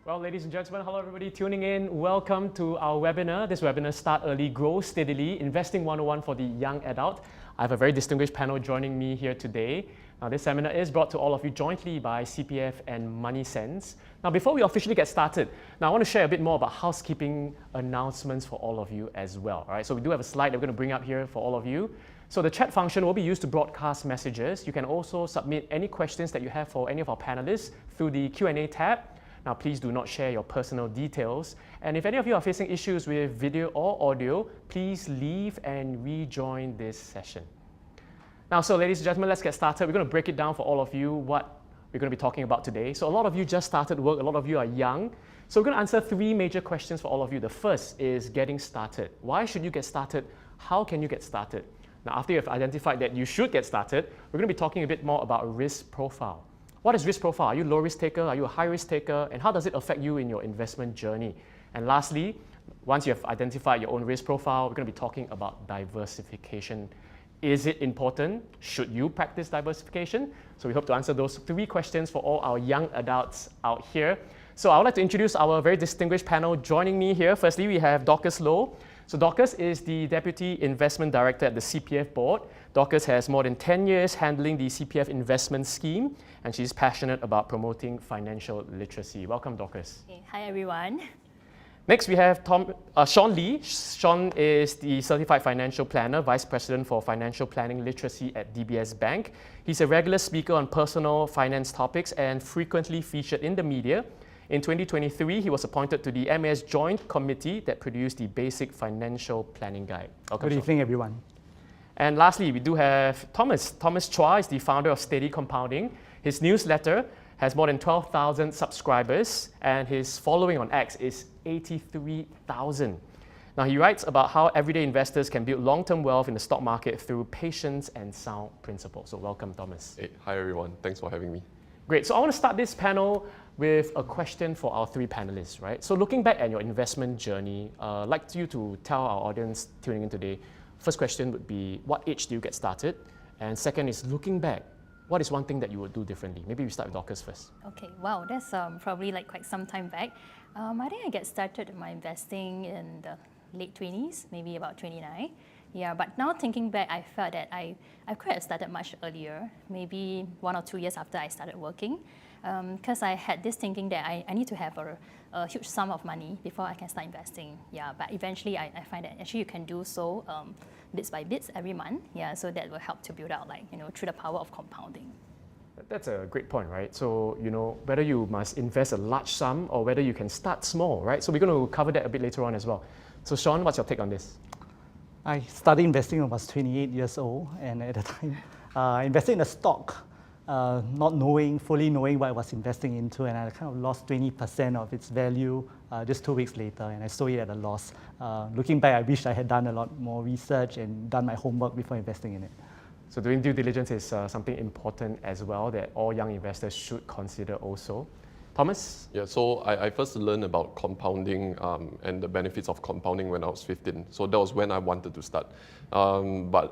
Well, ladies and gentlemen, hello everybody tuning in. Welcome to our webinar. This webinar, Start Early, Grow Steadily, Investing 101 for the Young Adult. I have a very distinguished panel joining me here today. Now, this seminar is brought to all of you jointly by CPF and Money Sense. Now, before we officially get started, I want to share a bit more about housekeeping announcements for all of you as well. All right, so we do have a slide that we're going to bring up here for all of you. So the chat function will be used to broadcast messages. You can also submit any questions that you have for any of our panelists through the Q&A tab. Now, please do not share your personal details. And if any of you are facing issues with video or audio, please leave and rejoin this session. Now, so ladies and gentlemen, let's get started. We're going to break it down for all of you what we're going to be talking about today. So a lot of you just started work, a lot of you are young. So we're going to answer three major questions for all of you. The first is getting started. Why should you get started? How can you get started? Now, after you have identified that you should get started, we're going to be talking a bit more about risk profile. What is risk profile? Are you a low risk taker? Are you a high risk taker? And how does it affect you in your investment journey? And lastly, once you have identified your own risk profile, we're going to be talking about diversification. Is it important? Should you practice diversification? So we hope to answer those three questions for all our young adults out here. So I would like to introduce our very distinguished panel joining me here. Firstly, we have Dorcas Loh. So Dorcas is the Deputy Investment Director at the CPF Board. Dorcas has more than 10 years handling the CPF investment scheme, and she's passionate about promoting financial literacy. Welcome, Dorcas. Okay. Hi, everyone. Next, we have Sean Lee. Sean is the Certified Financial Planner, Vice President for Financial Planning Literacy at DBS Bank. He's a regular speaker on personal finance topics and frequently featured in the media. In 2023, he was appointed to the MAS Joint Committee that produced the Basic Financial Planning Guide. Welcome, Good evening, everyone. And lastly, we do have Thomas. Thomas Chua is the founder of Steady Compounding. His newsletter has more than 12,000 subscribers, and his following on X is 83,000. Now, he writes about how everyday investors can build long-term wealth in the stock market through patience and sound principles. So welcome, Thomas. Hey, hi, everyone. Thanks for having me. Great. So I want to start this panel with a question for our three panelists, right? So looking back at your investment journey, I'd like you to tell our audience tuning in today, first question would be, what age do you get started? And second is, looking back, what is one thing that you would do differently? Maybe we start with Dorcas first. Okay, wow, that's probably like quite some time back. I think I get started my investing in the late 20s, maybe about 29. Yeah, but now thinking back, I felt that I could have started much earlier, maybe 1 or 2 years after I started working, because I had this thinking that I need to have a huge sum of money before I can start investing. Yeah, but eventually I find that actually you can do so bits by bits every month. Yeah, so that will help to build out, like, through the power of compounding. That's a great point, right? So, whether you must invest a large sum or whether you can start small, right? So we're going to cover that a bit later on as well. So Sean, what's your take on this? I started investing when I was 28 years old, and at the time, I invested in a stock, not fully knowing what I was investing into, and I kind of lost 20% of its value just 2 weeks later, and I sold it at a loss. Looking back, I wish I had done a lot more research and done my homework before investing in it. So doing due diligence is something important as well that all young investors should consider also. Thomas? Yeah, so I first learned about compounding and the benefits of compounding when I was 15. So that was when I wanted to start. What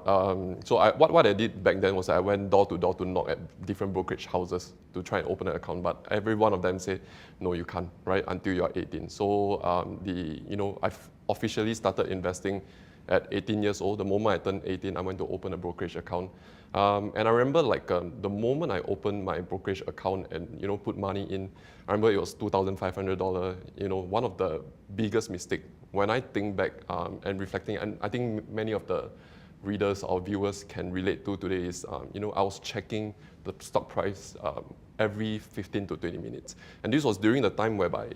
I did back then was I went door to door to knock at different brokerage houses to try and open an account. But every one of them said, no, you can't, right, until you're 18. So I've officially started investing at 18 years old. The moment I turned 18, I went to open a brokerage account. And I remember the moment I opened my brokerage account and put money in, I remember it was $2,500. One of the biggest mistakes when I think back and reflecting, and I think many of the readers or viewers can relate to today is, I was checking the stock price every 15 to 20 minutes. And this was during the time whereby,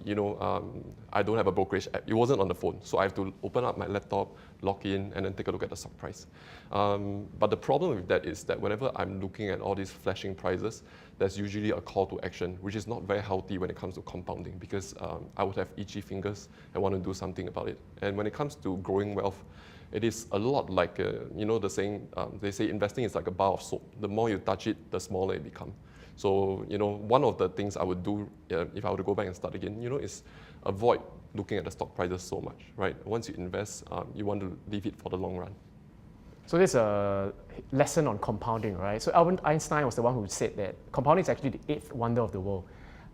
I don't have a brokerage app. It wasn't on the phone. So I have to open up my laptop, log in, and then take a look at the stock price. But the problem with that is that whenever I'm looking at all these flashing prices, there's usually a call to action, which is not very healthy when it comes to compounding, because I would have itchy fingers and want to do something about it. And when it comes to growing wealth, it is a lot like, the saying, they say investing is like a bar of soap. The more you touch it, the smaller it becomes. So, one of the things I would do if I were to go back and start again, is avoid looking at the stock prices so much, right? Once you invest, you want to leave it for the long run. So there's a lesson on compounding, right? So Albert Einstein was the one who said that compounding is actually the eighth wonder of the world.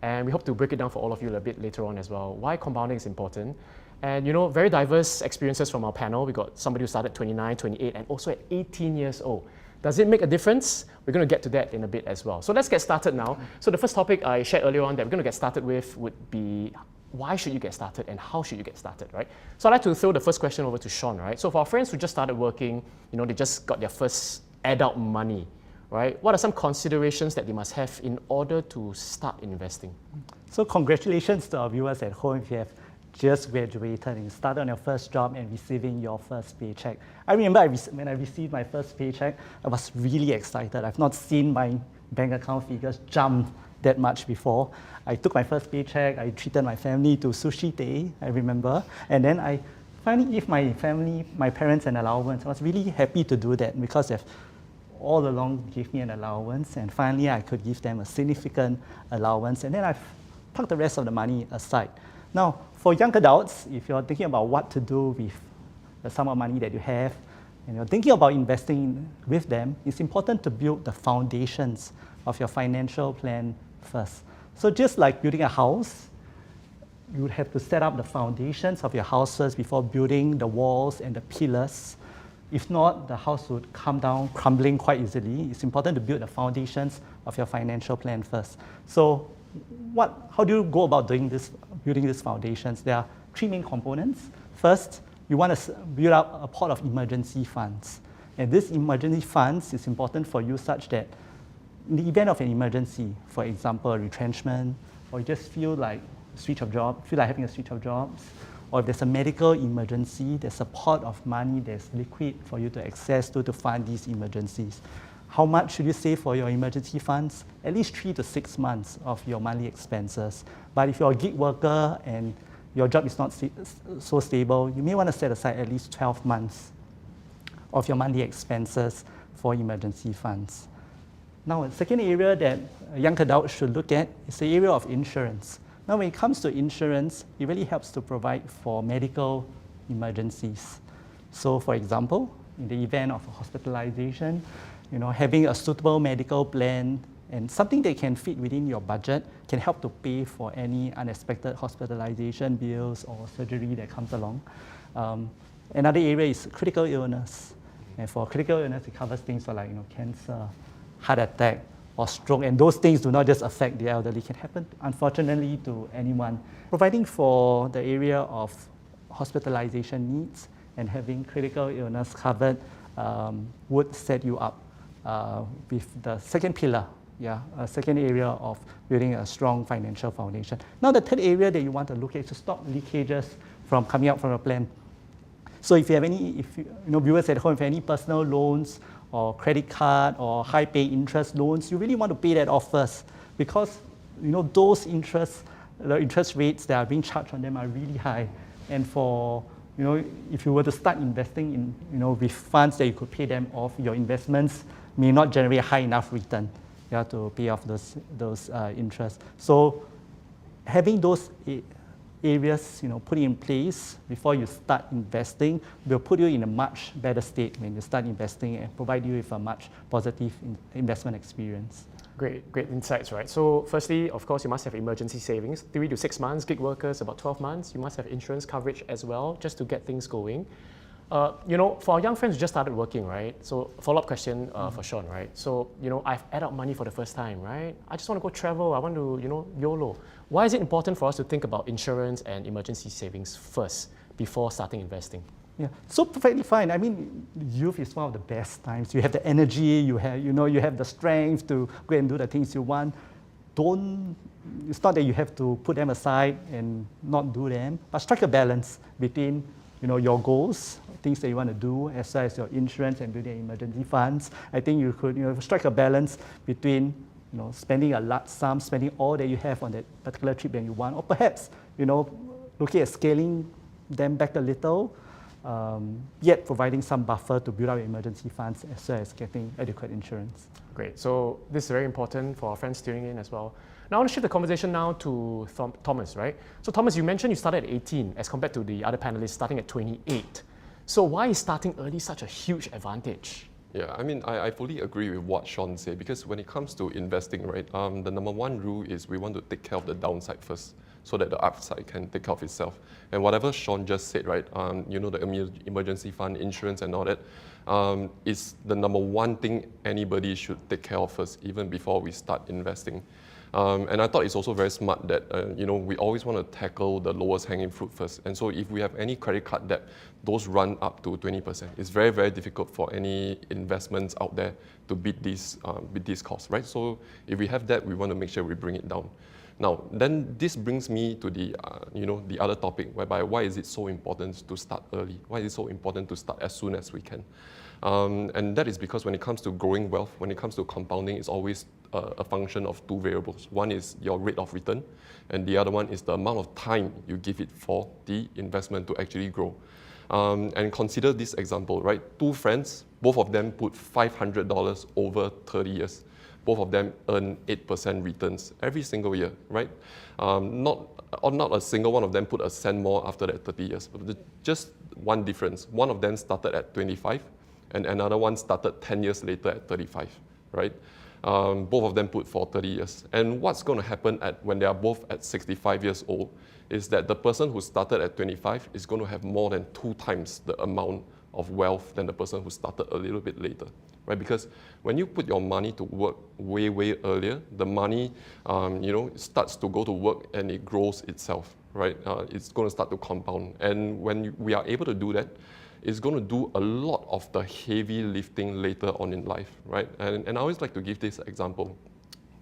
And we hope to break it down for all of you a bit later on as well, why compounding is important. And very diverse experiences from our panel. We got somebody who started 29, 28, and also at 18 years old. Does it make a difference? We're going to get to that in a bit as well. So let's get started now. So the first topic I shared earlier on that we're going to get started with would be why should you get started and how should you get started, right? So I'd like to throw the first question over to Sean, right? So for our friends who just started working, they just got their first adult money, right? What are some considerations that they must have in order to start investing? So congratulations to our viewers at home if you have just graduated and started on your first job and receiving your first paycheck. I remember when I received my first paycheck, I was really excited. I've not seen my bank account figures jump that much before. I took my first paycheck, I treated my family to sushi day, I remember, and then I finally gave my parents an allowance. I was really happy to do that because they've all along gave me an allowance, and finally I could give them a significant allowance, and then I've tucked the rest of the money aside. Now, for young adults, if you're thinking about what to do with the sum of money that you have, and you're thinking about investing with them, it's important to build the foundations of your financial plan first. So just like building a house, you would have to set up the foundations of your house first before building the walls and the pillars. If not, the house would come down crumbling quite easily. It's important to build the foundations of your financial plan first. So how do you go about building these foundations? There are three main components. First, you want to build up a pot of emergency funds. And this emergency funds is important for you such that in the event of an emergency, for example, a retrenchment, or you just feel like having a switch of jobs, or if there's a medical emergency, there's a pot of money that's liquid for you to access to fund these emergencies. How much should you save for your emergency funds? At least 3 to 6 months of your monthly expenses. But if you're a gig worker and your job is not so stable, you may want to set aside at least 12 months of your monthly expenses for emergency funds. Now, the second area that a young adult should look at is the area of insurance. Now, when it comes to insurance, it really helps to provide for medical emergencies. So, for example, in the event of hospitalization, having a suitable medical plan and something that can fit within your budget can help to pay for any unexpected hospitalization bills or surgery that comes along. Another area is critical illness. And for critical illness, it covers things like cancer, heart attack, or stroke. And those things do not just affect the elderly. It can happen, unfortunately, to anyone. Providing for the area of hospitalization needs and having critical illness covered would set you up with the second pillar, a second area of building a strong financial foundation. Now, the third area that you want to look at is to stop leakages from coming out from a plan. So if you have viewers at home, if you have any personal loans or credit card or high pay interest loans, you really want to pay that off first because those the interest rates that are being charged on them are really high. And for if you were to start investing in with funds that you could pay them off, your investments may not generate a high enough return to pay off those interests. So having those areas put in place before you start investing will put you in a much better state when you start investing and provide you with a much positive investment experience. Great insights, right? So firstly, of course, you must have emergency savings, 3 to 6 months, gig workers about 12 months. You must have insurance coverage as well, just to get things going. For our young friends who just started working, right? So follow-up question for Sean, right? So, I've added up money for the first time, right? I just want to go travel. I want to, YOLO. Why is it important for us to think about insurance and emergency savings first before starting investing? Yeah, so perfectly fine. I mean, youth is one of the best times. You have the energy, you have the strength to go and do the things you want. It's not that you have to put them aside and not do them, but strike a balance between your goals, things that you want to do, as well as your insurance and building emergency funds. I think you could strike a balance between spending a large sum, spending all that you have on that particular trip that you want, or perhaps looking at scaling them back a little, yet providing some buffer to build up emergency funds as well as getting adequate insurance. Great. So this is very important for our friends tuning in as well. Now I want to shift the conversation now to Thomas, right? So Thomas, you mentioned you started at 18 as compared to the other panelists starting at 28. So why is starting early such a huge advantage? Yeah, I mean, I fully agree with what Sean said, because when it comes to investing, right, the number one rule is we want to take care of the downside first so that the upside can take care of itself. And whatever Sean just said, right, the emergency fund, insurance and all that, is the number one thing anybody should take care of first, even before we start investing. And I thought it's also very smart that we always want to tackle the lowest hanging fruit first. And so if we have any credit card debt, those run up to 20%. It's very, very difficult for any investments out there to beat these costs, right? So if we have that, we want to make sure we bring it down. Now, then this brings me to the other topic, whereby why is it so important to start early? Why is it so important to start as soon as we can? And that is because when it comes to growing wealth, when it comes to compounding, it's always a function of two variables. One is your rate of return, and the other one is the amount of time you give it for the investment to actually grow. And consider this example, right? Two friends, both of them put $500 over 30 years. Both of them earn 8% returns every single year, right? Not a single one of them put a cent more after that 30 years. But just one difference. One of them started at 25, and another one started 10 years later at 35, right? Both of them put for 30 years. And what's going to happen when they are both at 65 years old is that the person who started at 25 is going to have more than 2 times the amount of wealth than the person who started a little bit later, right? Because when you put your money to work way, way earlier, the money, starts to go to work and it grows itself, right? It's going to start to compound. And when we are able to do that, it's going to do a lot of the heavy lifting later on in life, right? And I always like to give this example.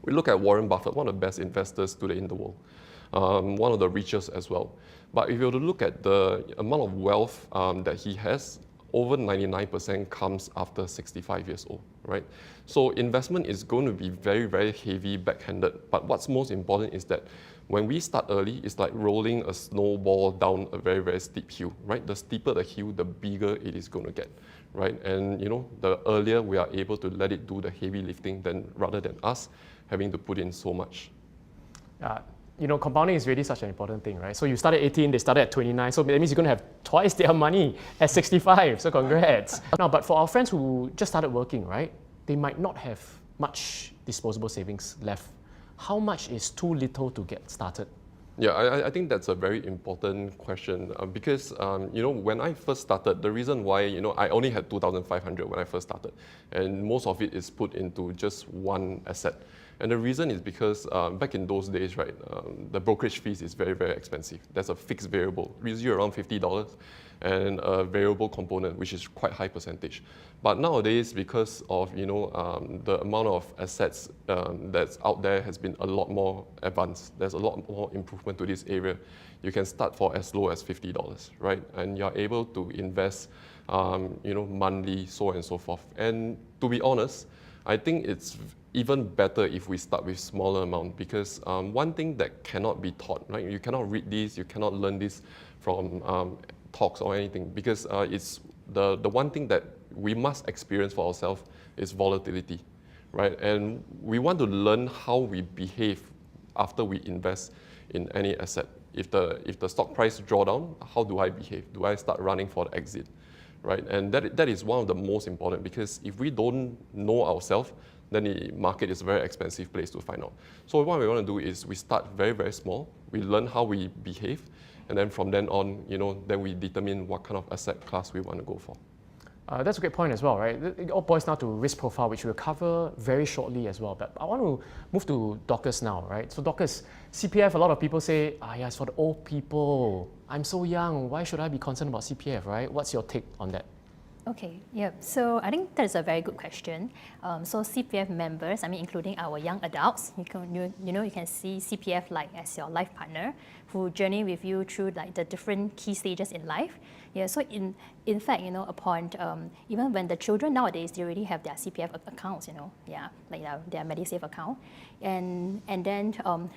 We look at Warren Buffett, one of the best investors today in the world, one of the richest as well. But if you were to look at the amount of wealth that he has, over 99% comes after 65 years old, right? So investment is going to be very, very heavy back-handed. But what's most important is that when we start early, it's like rolling a snowball down a very, very steep hill, right? The steeper the hill, the bigger it is going to get, right? And the earlier we are able to let it do the heavy lifting rather than us having to put in so much. Compounding is really such an important thing, right? So you started at 18, they started at 29, so that means you're going to have twice their money at 65, so congrats. Now, but for our friends who just started working, right, they might not have much disposable savings left. How much is too little to get started? Yeah, I think that's a very important question because, when I first started, the reason why, I only had 2,500 when I first started, and most of it is put into just one asset. And the reason is because back in those days, right, the brokerage fees is very, very expensive. There's a fixed variable, usually around $50, and a variable component, which is quite high percentage. But nowadays, because of the amount of assets that's out there has been a lot more advanced. There's a lot more improvement to this area. You can start for as low as $50, right? And you're able to invest, monthly, so on and so forth. And to be honest, I think it's even better if we start with smaller amount, because one thing that cannot be taught, right? You cannot read this, you cannot learn this from talks or anything, because it's the one thing that we must experience for ourselves is volatility, right? And we want to learn how we behave after we invest in any asset. If the stock price draw down, how do I behave? Do I start running for the exit, right? And that is one of the most important, because if we don't know ourselves, then the market is a very expensive place to find out. So what we want to do is we start very, very small. We learn how we behave, and then from then on, then we determine what kind of asset class we want to go for. That's a great point as well, right? It all boils down to risk profile, which we'll cover very shortly as well. But I want to move to Dorcas now, right? So Dorcas, CPF, a lot of people say, yeah, it's for the old people. I'm so young, why should I be concerned about CPF, right? What's your take on that? Okay, yeah. So I think that's a very good question. So CPF members, including our young adults, you can see CPF like as your life partner who journey with you through like the different key stages in life. Yeah. So in fact, upon even when the children nowadays, they already have their CPF accounts. Like their MediSave account, and then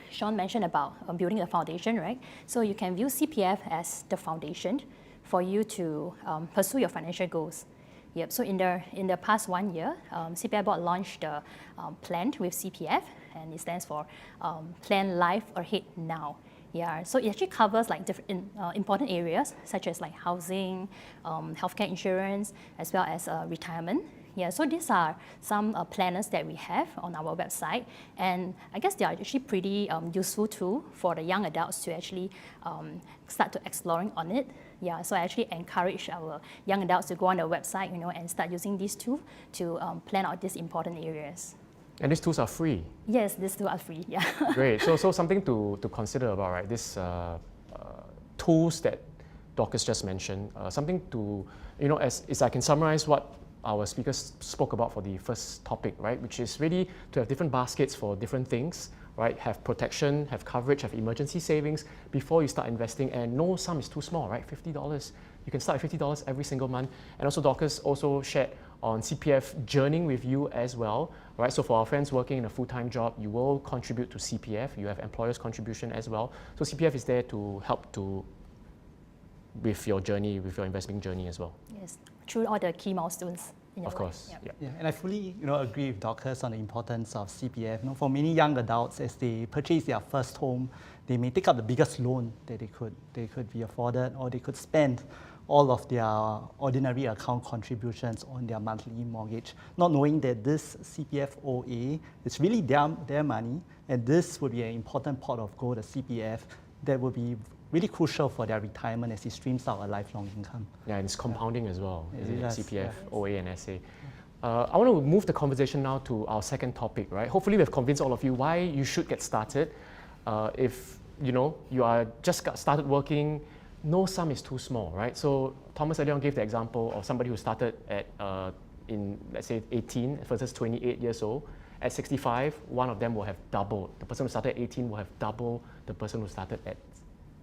Sean mentioned about building the foundation, right? So you can view CPF as the foundation for you to pursue your financial goals. Yep. So in the past 1 year, CPF Board launched the plan with CPF, and it stands for Plan Life Ahead Now. Yeah, so it actually covers like different important areas such as like housing, healthcare insurance, as well as retirement. Yeah, so these are some planners that we have on our website, and I guess they are actually pretty useful too for the young adults to actually start to exploring on it. Yeah, so I actually encourage our young adults to go on the website, and start using these tools to plan out these important areas. And these tools are free. Yes, these tools are free. Yeah. Great. So something to consider about, right? These tools that Dorcas just mentioned. Something to, as I can summarize what our speakers spoke about for the first topic, right? Which is really to have different baskets for different things, right? Have protection, have coverage, have emergency savings before you start investing, and no sum is too small, right? $50. You can start with $50 every single month. And also Dorcas also shared on CPF journeying with you as well, right? So for our friends working in a full-time job, you will contribute to CPF. You have employer's contribution as well. So CPF is there to help with your journey, with your investing journey as well. Yes, through all the key milestones. Of course. Yeah. Yeah, and I fully agree with Dorcas on the importance of CPF. For many young adults, as they purchase their first home, they may take up the biggest loan that they could be afforded, or they could spend all of their ordinary account contributions on their monthly mortgage, not knowing that this CPF OA is really their money, and this would be an important pot of gold, a CPF, that would be really crucial for their retirement as it streams out a lifelong income. Yeah, and it's compounding as well, Yes, CPF, yeah. OA, and SA. I want to move the conversation now to our second topic, right? Hopefully we've convinced all of you why you should get started. If you are just got started working, no sum is too small, right? So Thomas earlier on gave the example of somebody who started at in let's say 18 versus 28 years old. At 65, one of them will have doubled. The person who started at 18 will have double the person who started at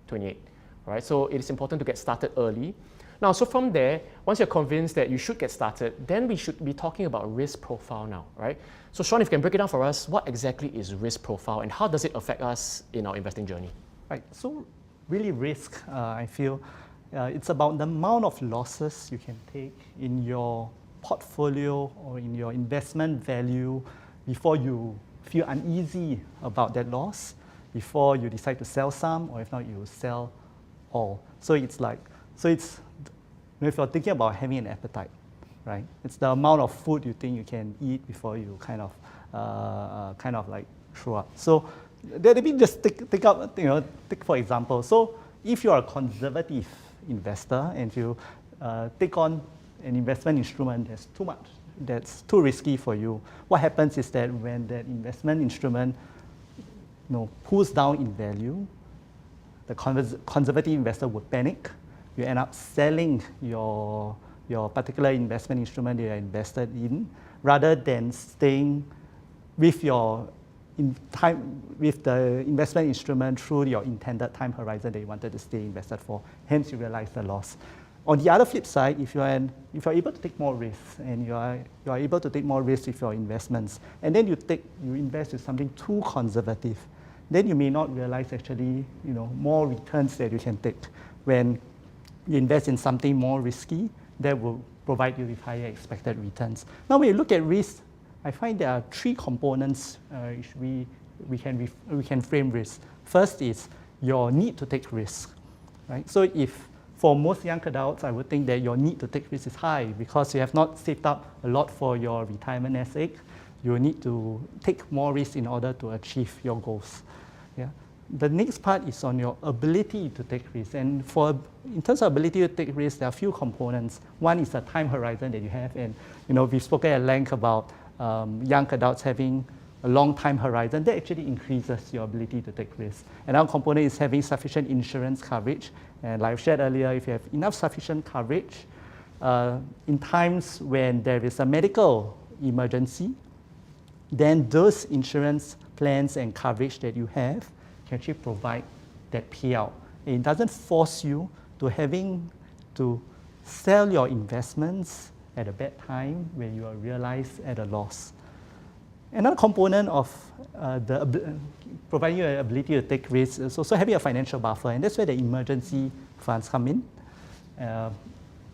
28, right? So it is important to get started early. Now, so from there, once you're convinced that you should get started, then we should be talking about risk profile now, right? So Sean, if you can break it down for us, what exactly is risk profile and how does it affect us in our investing journey? Right, so really risk, I feel, it's about the amount of losses you can take in your portfolio or in your investment value before you feel uneasy about that loss, before you decide to sell some, or if not, you sell all. So it's if you're thinking about having an appetite, right? It's the amount of food you think you can eat before you kind of like throw up. So let me just take for example. So if you're a conservative investor and you take on an investment instrument that's too much, that's too risky for you, what happens is that when that investment instrument pulls down in value, the conservative investor would panic. You end up selling your particular investment instrument you are invested in, rather than staying with with the investment instrument through your intended time horizon that you wanted to stay invested for. Hence, you realize the loss. On the other flip side, if you're able to take more risks and you are able to take more risks with your investments, and then you invest in something too conservative, then you may not realize actually more returns that you can take when you invest in something more risky that will provide you with higher expected returns. Now, when you look at risk, I find there are three components which we can frame risk. First is your need to take risk, right? So if for most young adults, I would think that your need to take risk is high because you have not saved up a lot for your retirement nest egg. You need to take more risk in order to achieve your goals. Yeah. The next part is on your ability to take risks. And in terms of ability to take risks, there are a few components. One is the time horizon that you have. And we've spoken at length about young adults having a long time horizon. That actually increases your ability to take risks. Another component is having sufficient insurance coverage. And like I've shared earlier, if you have enough sufficient coverage, in times when there is a medical emergency, then those insurance plans and coverage that you have can actually provide that payout. It doesn't force you to having to sell your investments at a bad time when you are realized at a loss. Another component of providing you an ability to take risks is also having a financial buffer, and that's where the emergency funds come in.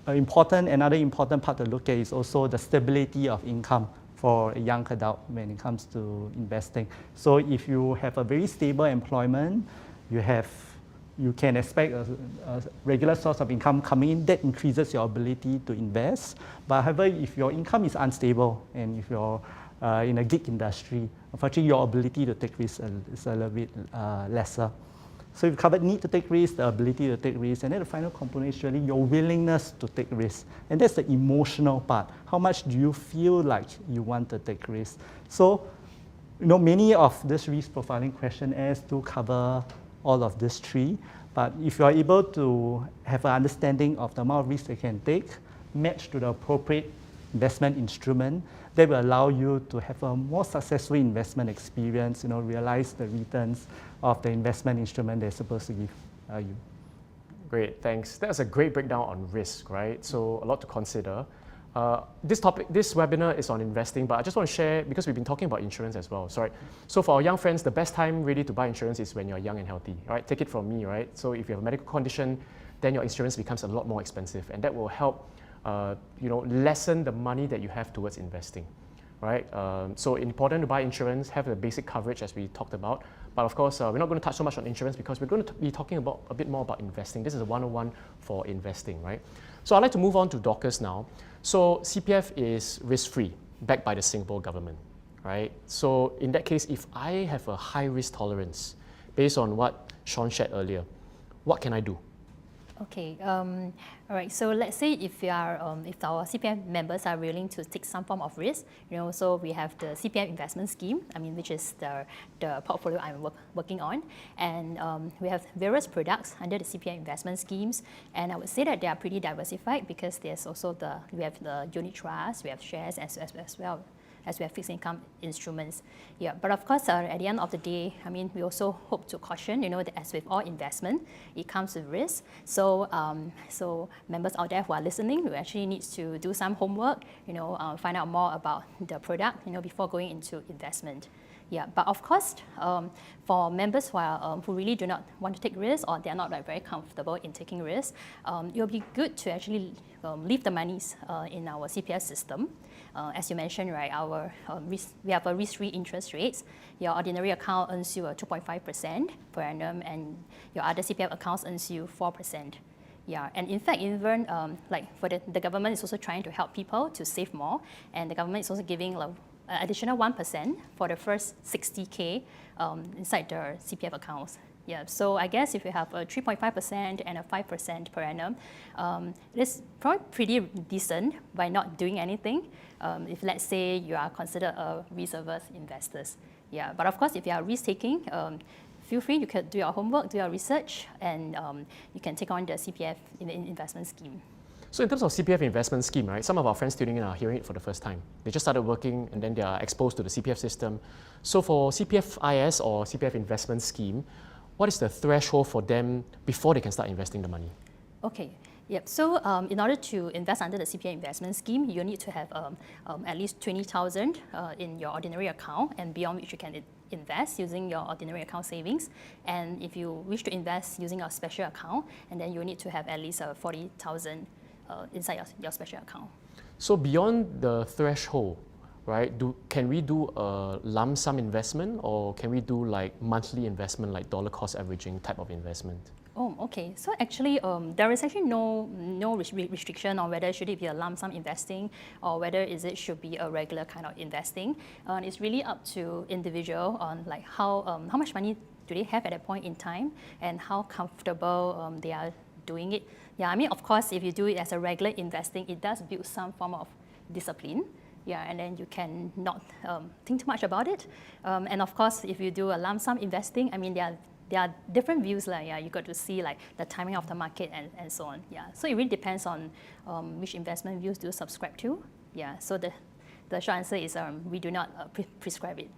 Another important part to look at is also the stability of income for a young adult when it comes to investing. So if you have a very stable employment, you can expect a regular source of income coming in. That increases your ability to invest. But however, if your income is unstable and if you're in a gig industry, unfortunately your ability to take risks is a little bit lesser. So you've covered need to take risks, the ability to take risks, and then the final component is really your willingness to take risks. And that's the emotional part. How much do you feel like you want to take risks? So, many of this risk profiling questionnaires do cover all of these three, but if you are able to have an understanding of the amount of risk they can take, match to the appropriate investment instrument, that will allow you to have a more successful investment experience, realize the returns of the investment instrument they're supposed to give you. Great, thanks. That's a great breakdown on risk, right? So a lot to consider. This webinar is on investing, but I just want to share, because we've been talking about insurance as well. So for our young friends, the best time really to buy insurance is when you're young and healthy, right? Take it from me, right? So if you have a medical condition, then your insurance becomes a lot more expensive, and that will help lessen the money that you have towards investing, right? So important to buy insurance, have the basic coverage as we talked about. But of course, we're not going to touch so much on insurance because we're going to be talking about a bit more about investing. This is a 101 for investing, right? So I'd like to move on to Dorcas now. So CPF is risk-free, backed by the Singapore government, right? So in that case, if I have a high risk tolerance, based on what Sean shared earlier, what can I do? Okay, all right, so let's say if our CPF members are willing to take some form of risk, so we have the CPF investment scheme, which is the portfolio I'm working on, and we have various products under the CPF investment schemes, and I would say that they are pretty diversified because there's also we have the unit trust, we have shares as well as we have fixed income instruments. Yeah, but of course, at the end of the day, we also hope to caution, that as with all investment, it comes with risk. So, so members out there who are listening, we actually need to do some homework, find out more about the product, before going into investment. Yeah, but of course, for members who really do not want to take risks or they're not very comfortable in taking risks, it will be good to actually leave the monies in our CPF system. As you mentioned, right, we have a risk-free interest rates. Your ordinary account earns you 2.5% per annum, and your other CPF accounts earns you 4%. Yeah, and in fact, even for the government is also trying to help people to save more, and the government is also giving additional 1% for the first 60K inside the CPF accounts. Yeah, so I guess if you have a 3.5% and a 5% per annum, it's probably pretty decent by not doing anything. If let's say you are considered a risk-averse investors. Yeah, but of course, if you are risk-taking, feel free, you can do your homework, do your research, and you can take on the CPF investment scheme. So in terms of CPF investment scheme, right, some of our friends tuning in are hearing it for the first time. They just started working and then they are exposed to the CPF system. So for CPF IS or CPF investment scheme, what is the threshold for them before they can start investing the money? Okay. Yep. So in order to invest under the CPF investment scheme, you need to have at least 20,000 in your ordinary account, and beyond which you can invest using your ordinary account savings. And if you wish to invest using your special account, and then you need to have at least 40,000 inside your special account. So beyond the threshold, right, can we do a lump sum investment, or can we do like monthly investment, like dollar cost averaging type of investment? Oh, okay. So actually, there is actually no restriction on whether should it be a lump sum investing or whether it should be a regular kind of investing. It's really up to individual on like how much money do they have at that point in time and how comfortable they are doing it. Yeah, I mean, of course, if you do it as a regular investing, it does build some form of discipline. Yeah, and then you can not think too much about it. And of course, if you do a lump sum investing, I mean, there are different views. Yeah, you got to see like the timing of the market and so on. Yeah, so it really depends on which investment views do you subscribe to. Yeah, so the short answer is we do not prescribe it.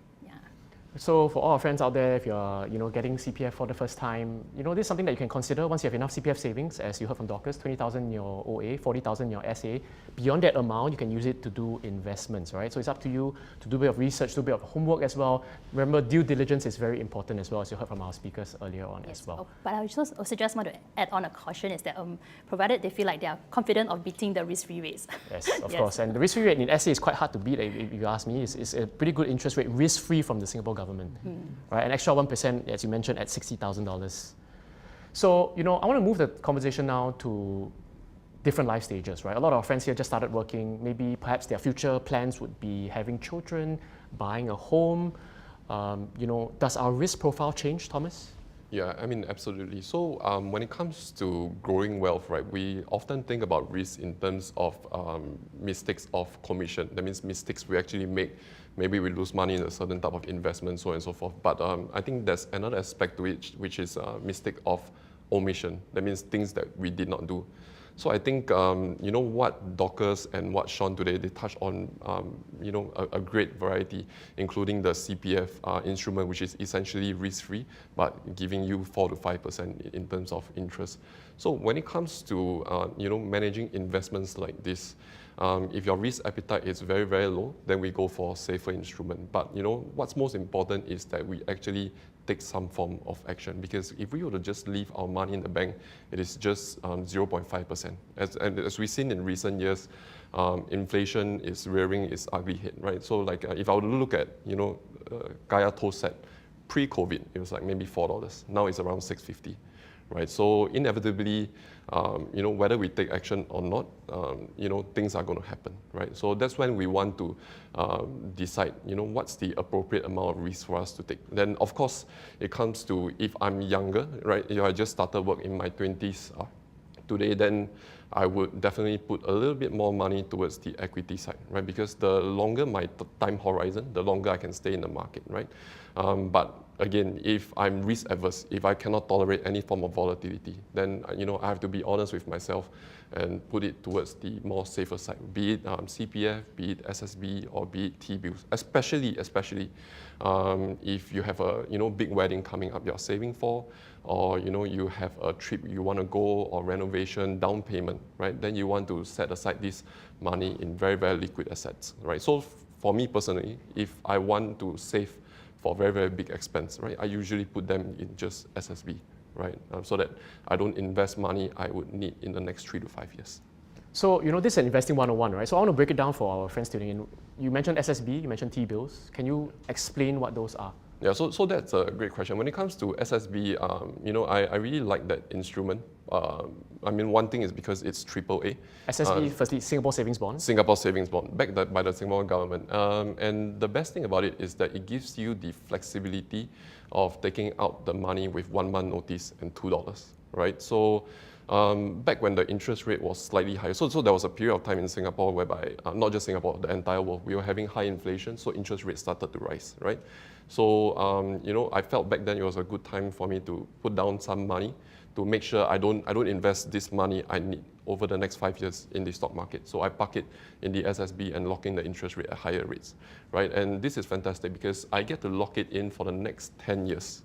So for all our friends out there, if you're getting CPF for the first time, this is something that you can consider once you have enough CPF savings, as you heard from Dorcas, 20,000 in your OA, 40,000 in your SA. Beyond that amount, you can use it to do investments, right? So it's up to you to do a bit of research, do a bit of homework as well. Remember, due diligence is very important as well, as you heard from our speakers earlier on as well. But I also just want to add on a caution is that provided they feel like they are confident of beating the risk-free rates. Yes, of course. And the risk-free rate in SA is quite hard to beat, if you ask me. It's a pretty good interest rate, risk-free from the Singapore government. government, right? An extra 1%, as you mentioned, at $60,000. So, I want to move the conversation now to different life stages, right? A lot of our friends here just started working. Maybe perhaps their future plans would be having children, buying a home. Does our risk profile change, Thomas? Yeah, I mean, absolutely. So when it comes to growing wealth, right, we often think about risk in terms of mistakes of commission. That means mistakes we actually make. Maybe we lose money in a certain type of investment, so on and so forth. But I think there's another aspect to it, which is mistake of omission. That means things that we did not do. So I think, what Dorcas and what Sean today, they touched on, a great variety, including the CPF instrument, which is essentially risk-free, but giving you 4 to 5% in terms of interest. So when it comes to, managing investments like this, if your risk appetite is very, very low, then we go for a safer instrument. But, what's most important is that we actually take some form of action, because if we were to just leave our money in the bank, it is just 0.5%. As we've seen in recent years, inflation is rearing its ugly head, right? So if I were to look at, Kaya toast set, pre-COVID, it was like maybe $4. Now it's around $6.50. Right, so inevitably, whether we take action or not, things are going to happen, right? So that's when we want to decide, what's the appropriate amount of risk for us to take. Then, of course, it comes to if I'm younger, right? If I just started work in my 20s today, then I would definitely put a little bit more money towards the equity side, right? Because the longer my time horizon, the longer I can stay in the market, right? But again, if I'm risk averse, if I cannot tolerate any form of volatility, then I have to be honest with myself and put it towards the more safer side, be it CPF, be it SSB, or be it T-bills. Especially if you have a big wedding coming up you're saving for, or you have a trip you want to go, or renovation, down payment, right? Then you want to set aside this money in very, very liquid assets, right? So for me personally, if I want to save for very, very big expense, right, I usually put them in just SSB, right? So that I don't invest money I would need in the next 3 to 5 years. So, this is an investing 101, right? So I want to break it down for our friends tuning in. You mentioned SSB, you mentioned T-bills. Can you explain what those are? Yeah, so that's a great question. When it comes to SSB, I really like that instrument. One thing is because it's AAA. SSB, firstly, Singapore Savings Bond. Singapore Savings Bond, backed by the Singapore government. And the best thing about it is that it gives you the flexibility of taking out the money with 1 month notice and $2, right? So back when the interest rate was slightly higher, so there was a period of time in Singapore whereby, not just Singapore, the entire world, we were having high inflation, so interest rates started to rise, right? So, I felt back then it was a good time for me to put down some money to make sure I don't invest this money I need over the next 5 years in the stock market. So I park it in the SSB and lock in the interest rate at higher rates, right? And this is fantastic because I get to lock it in for the next 10 years.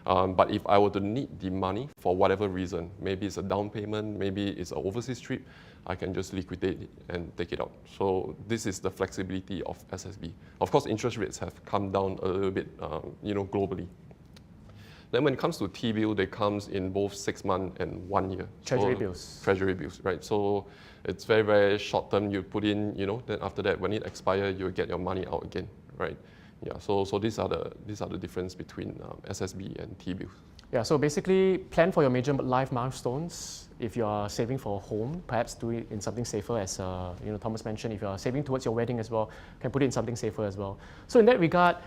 But if I were to need the money for whatever reason, maybe it's a down payment, maybe it's an overseas trip, I can just liquidate it and take it out. So this is the flexibility of SSB. Of course, interest rates have come down a little bit, globally. Then when it comes to T-bill, they comes in both 6 months and 1 year. Treasury bills. Treasury bills, right? So it's very, very short term. You put in, then after that, when it expires, you get your money out again, right? Yeah. So these are the difference between SSB and T-bills. Yeah. So basically, plan for your major life milestones. If you are saving for a home, perhaps do it in something safer. As Thomas mentioned, if you are saving towards your wedding as well, can put it in something safer as well. So in that regard,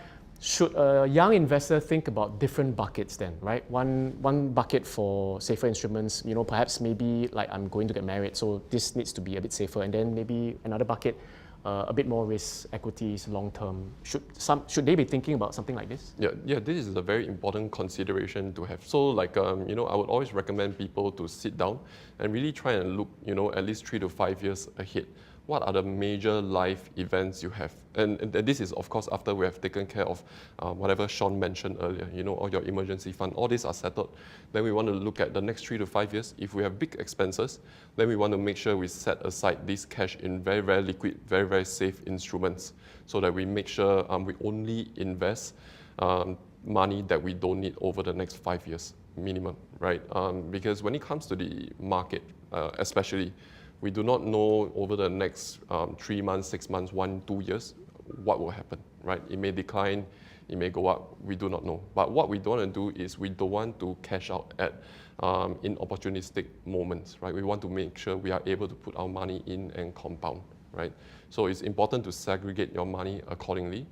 should a young investor think about different buckets then, right? One bucket for safer instruments, perhaps maybe like I'm going to get married, so this needs to be a bit safer, and then maybe another bucket, a bit more risk, equities, long term. Should they be thinking about something like this? Yeah. This is a very important consideration to have. So I would always recommend people to sit down and really try and look, at least 3 to 5 years ahead. What are the major life events you have? And this is, of course, after we have taken care of whatever Sean mentioned earlier, all your emergency fund, all these are settled. Then we want to look at the next 3 to 5 years. If we have big expenses, then we want to make sure we set aside this cash in very, very liquid, very, very safe instruments so that we make sure we only invest money that we don't need over the next 5 years minimum, right? Because when it comes to the market, especially, we do not know over the next 3 months, 6 months, 1, 2 years, what will happen, right? It may decline, it may go up, we do not know. But what we don't want to do is we don't want to cash out at in opportunistic moments, right? We want to make sure we are able to put our money in and compound, right? So it's important to segregate your money accordingly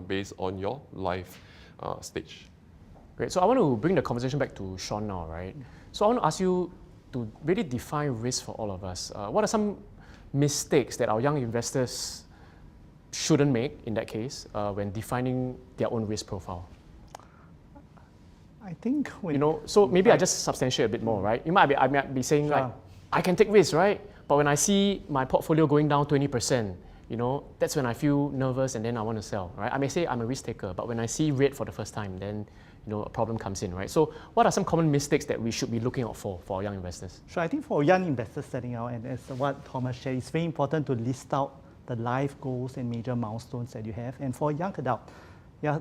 based on your life stage. Great. So I want to bring the conversation back to Sean now, right? So I want to ask you to really define risk for all of us. What are some mistakes that our young investors shouldn't make in that case when defining their own risk profile? I think when So maybe I just substantiate a bit more, right? I might be saying like, I can take risks, right? But when I see my portfolio going down 20%, that's when I feel nervous and then I want to sell, right? I may say I'm a risk taker, but when I see red for the first time, then a problem comes in, right? So what are some common mistakes that we should be looking out for our young investors? Sure, I think for young investors setting out, and as what Thomas shared, it's very important to list out the life goals and major milestones that you have. And for a young adult,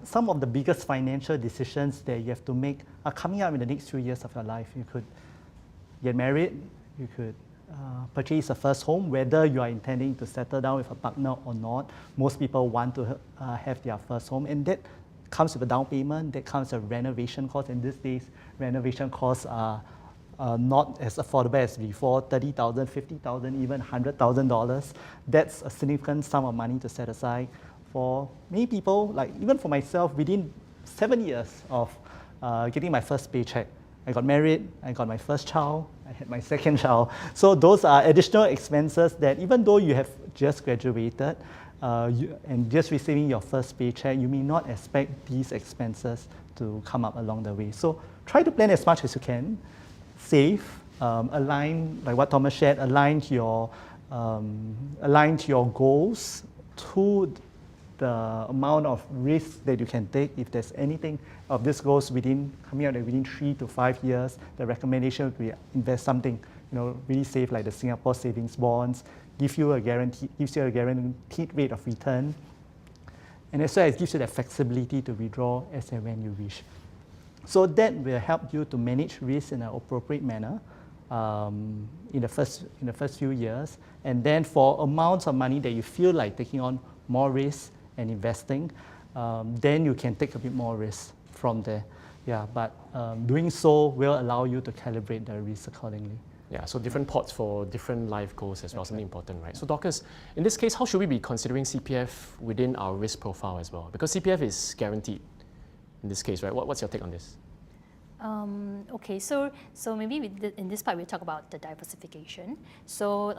some of the biggest financial decisions that you have to make are coming up in the next few years of your life. You could get married, you could purchase a first home, whether you are intending to settle down with a partner or not. Most people want to have their first home, and that comes with a down payment, that comes with a renovation cost, and these days renovation costs are not as affordable as before, $30,000, $50,000, even $100,000. That's a significant sum of money to set aside. For many people, like even for myself, within 7 years of getting my first paycheck, I got married, I got my first child, I had my second child. So those are additional expenses that even though you have just graduated and just receiving your first paycheck, you may not expect these expenses to come up along the way. So try to plan as much as you can, save, align, like what Thomas shared, align to your goals to the amount of risk that you can take. If there's anything of this goes coming out within 3 to 5 years, the recommendation would be invest something, really safe, like the Singapore savings bonds, gives you a guaranteed rate of return, and as well as gives you the flexibility to withdraw as and when you wish. So that will help you to manage risk in an appropriate manner in the first few years, and then for amounts of money that you feel like taking on more risk and investing, then you can take a bit more risk from there. But doing so will allow you to calibrate the risk accordingly. Yeah, so different pots for different life goals as well, something important, right? So Dorcas, in this case, how should we be considering CPF within our risk profile as well? Because CPF is guaranteed in this case, right? What's your take on this? Okay, so maybe in this part we talk about the diversification. So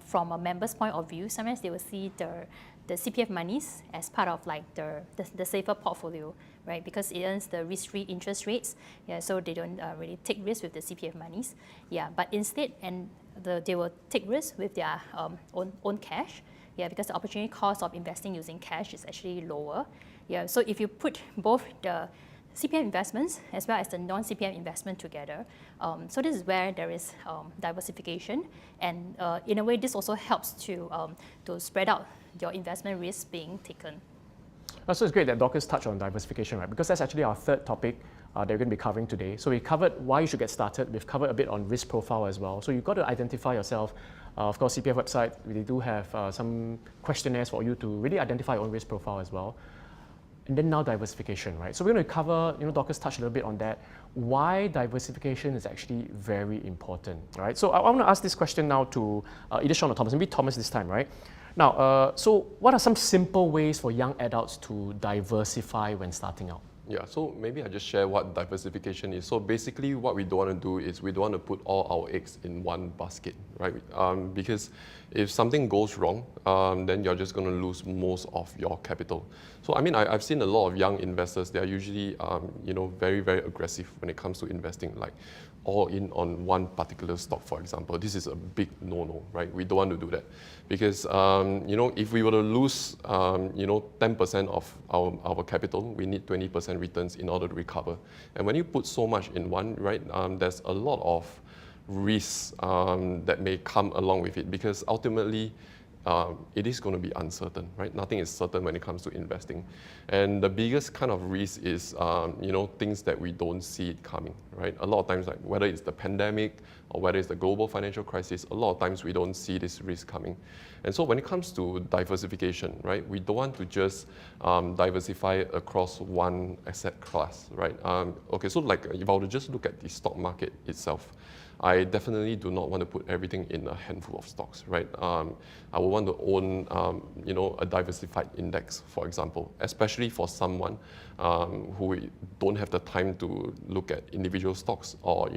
from a member's point of view, sometimes they will see the CPF monies as part of like the safer portfolio, right? Because it earns the risk-free interest rates. So they don't really take risks with the CPF monies. But instead, they will take risks with their own cash. Because the opportunity cost of investing using cash is actually lower. So if you put both the CPF investments as well as the non-CPF investment together. So this is where there is diversification, and in a way this also helps to spread out your investment risks being taken. So it's great that Dorcas touched on diversification, right? Because that's actually our third topic that we're going to be covering today. So we covered why you should get started. We've covered a bit on risk profile as well. So you've got to identify yourself. Of course, CPF website, we do have some questionnaires for you to really identify your own risk profile as well. And then now diversification, right? So we're going to cover, Dorcas touched a little bit on that, why diversification is actually very important, right? So I want to ask this question now to either Sean or Thomas, maybe Thomas this time, right? Now, so what are some simple ways for young adults to diversify when starting out? Yeah, so maybe I just share what diversification is. So basically what we don't want to do is we don't want to put all our eggs in one basket, right? Because if something goes wrong, then you're just going to lose most of your capital. So I mean, I've seen a lot of young investors, they're usually very, very aggressive when it comes to investing, like all in on one particular stock, for example. This is a big no-no, right? We don't want to do that. Because if we were to lose 10% of our capital, we need 20% returns in order to recover. And when you put so much in one, right, there's a lot of risks that may come along with it, because ultimately it is going to be uncertain, right? Nothing is certain when it comes to investing. And the biggest kind of risk is, things that we don't see it coming, right? A lot of times, like whether it's the pandemic or whether it's the global financial crisis, a lot of times we don't see this risk coming. And so when it comes to diversification, right, we don't want to just diversify across one asset class, right? So like if I were to just look at the stock market itself, I definitely do not want to put everything in a handful of stocks, right? I would want to own, a diversified index, for example, especially for someone who don't have the time to look at individual stocks, or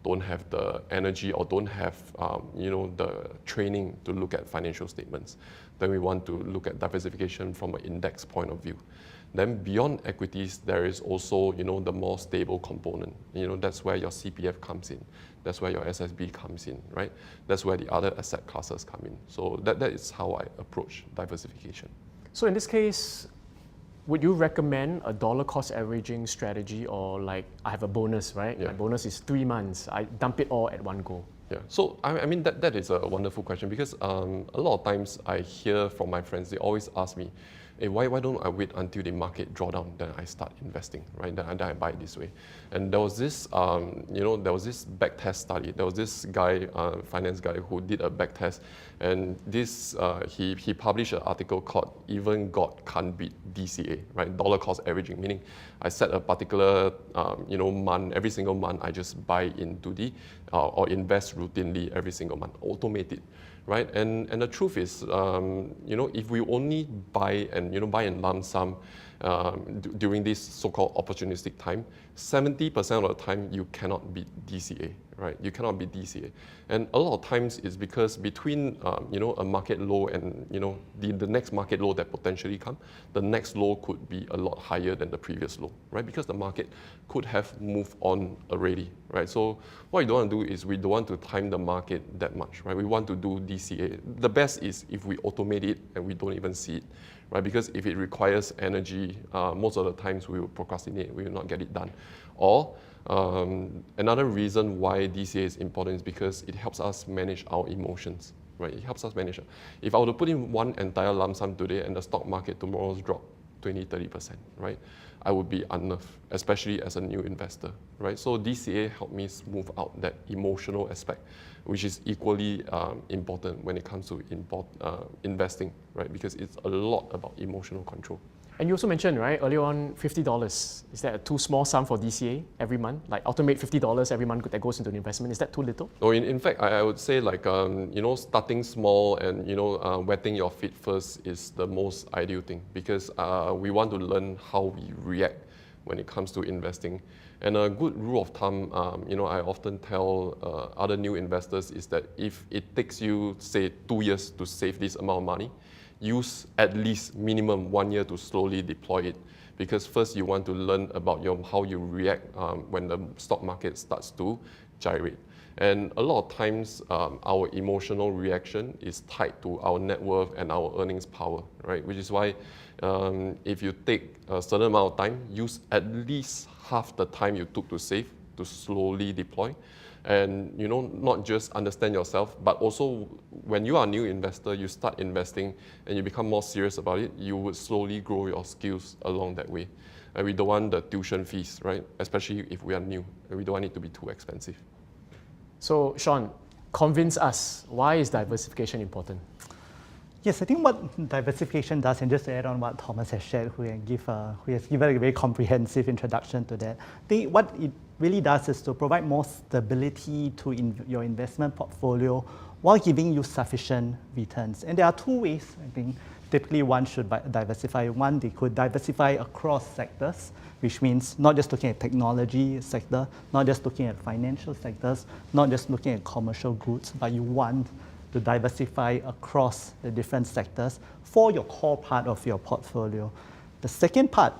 don't have the energy, or don't have the training to look at financial statements. Then we want to look at diversification from an index point of view. Then beyond equities, there is also, the more stable component. That's where your CPF comes in. That's where your SSB comes in, right? That's where the other asset classes come in. So that is how I approach diversification. So in this case, would you recommend a dollar cost averaging strategy, or like I have a bonus, right? Yeah. My bonus is 3 months. I dump it all at one go. Yeah, so I mean that is a wonderful question, because a lot of times I hear from my friends, they always ask me, hey, why don't I wait until the market draw down, then I start investing, right? Then I buy it this way. And there was this, there was this back test study. There was this guy, finance guy, who did a back test, and this he published an article called "Even God Can't Beat DCA," right? Dollar cost averaging, meaning I set a particular month, every single month I just buy into the or invest routinely every single month, automate it. Right, and the truth is, if we only buy in lump sum during this so-called opportunistic time, 70% of the time you cannot beat DCA, right? You cannot beat DCA, and a lot of times it's because between a market low and the next market low that potentially come, the next low could be a lot higher than the previous low, right? Because the market could have moved on already, right? So what we don't want to do is we don't want to time the market that much, right? We want to do DCA. The best is if we automate it and we don't even see it, right? Because if it requires energy, most of the times we will procrastinate, we will not get it done. Or another reason why DCA is important is because it helps us manage our emotions, right? It helps us manage. If I were to put in one entire lump sum today and the stock market tomorrow's drop 20-30%, right? I would be unnerved, especially as a new investor, right? So DCA helped me smooth out that emotional aspect, which is equally important when it comes to investing, right? Because it's a lot about emotional control. And you also mentioned, right, earlier on, $50. Is that a too small sum for DCA every month? Like automate $50 every month that goes into an investment. Is that too little? No, in fact, I would say like, starting small and, wetting your feet first is the most ideal thing, because we want to learn how we react when it comes to investing. And a good rule of thumb, I often tell other new investors is that if it takes you, say, 2 years to save this amount of money, use at least minimum 1 year to slowly deploy it. Because first you want to learn about how you react when the stock market starts to gyrate. And a lot of times our emotional reaction is tied to our net worth and our earnings power, right? Which is why if you take a certain amount of time, use at least half the time you took to save to slowly deploy. And not just understand yourself, but also when you are a new investor, you start investing and you become more serious about it, you would slowly grow your skills along that way. And we don't want the tuition fees, right? Especially if we are new, and we don't want it to be too expensive. So Sean, convince us, why is diversification important? Yes, I think what diversification does, and just to add on what Thomas has shared, who has given a very comprehensive introduction to that, I think what it really does is to provide more stability to your investment portfolio while giving you sufficient returns. And there are two ways, I think, typically one should diversify. One, they could diversify across sectors, which means not just looking at technology sector, not just looking at financial sectors, not just looking at commercial goods, but you want to diversify across the different sectors for your core part of your portfolio. The second part,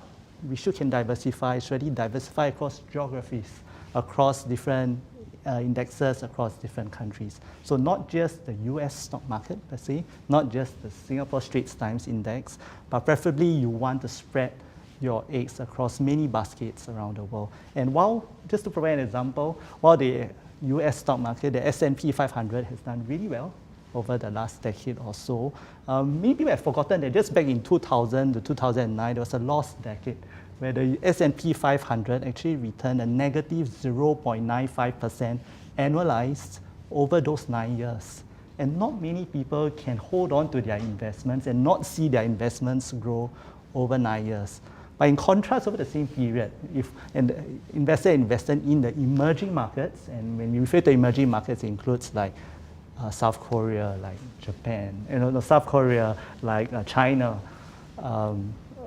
which you can diversify, is really diversify across geographies, across different indexes, across different countries. So not just the US stock market per se, not just the Singapore Straits Times Index, but preferably you want to spread your eggs across many baskets around the world. And just to provide an example, while the US stock market, the S&P 500 has done really well over the last decade or so. Maybe we've forgotten that just back in 2000 to 2009, there was a lost decade where the S&P 500 actually returned a negative 0.95% annualized over those 9 years. And not many people can hold on to their investments and not see their investments grow over 9 years. But in contrast, over the same period, if an investor invested in the emerging markets, and when we refer to emerging markets, it includes like South Korea, like Japan, South Korea, like China,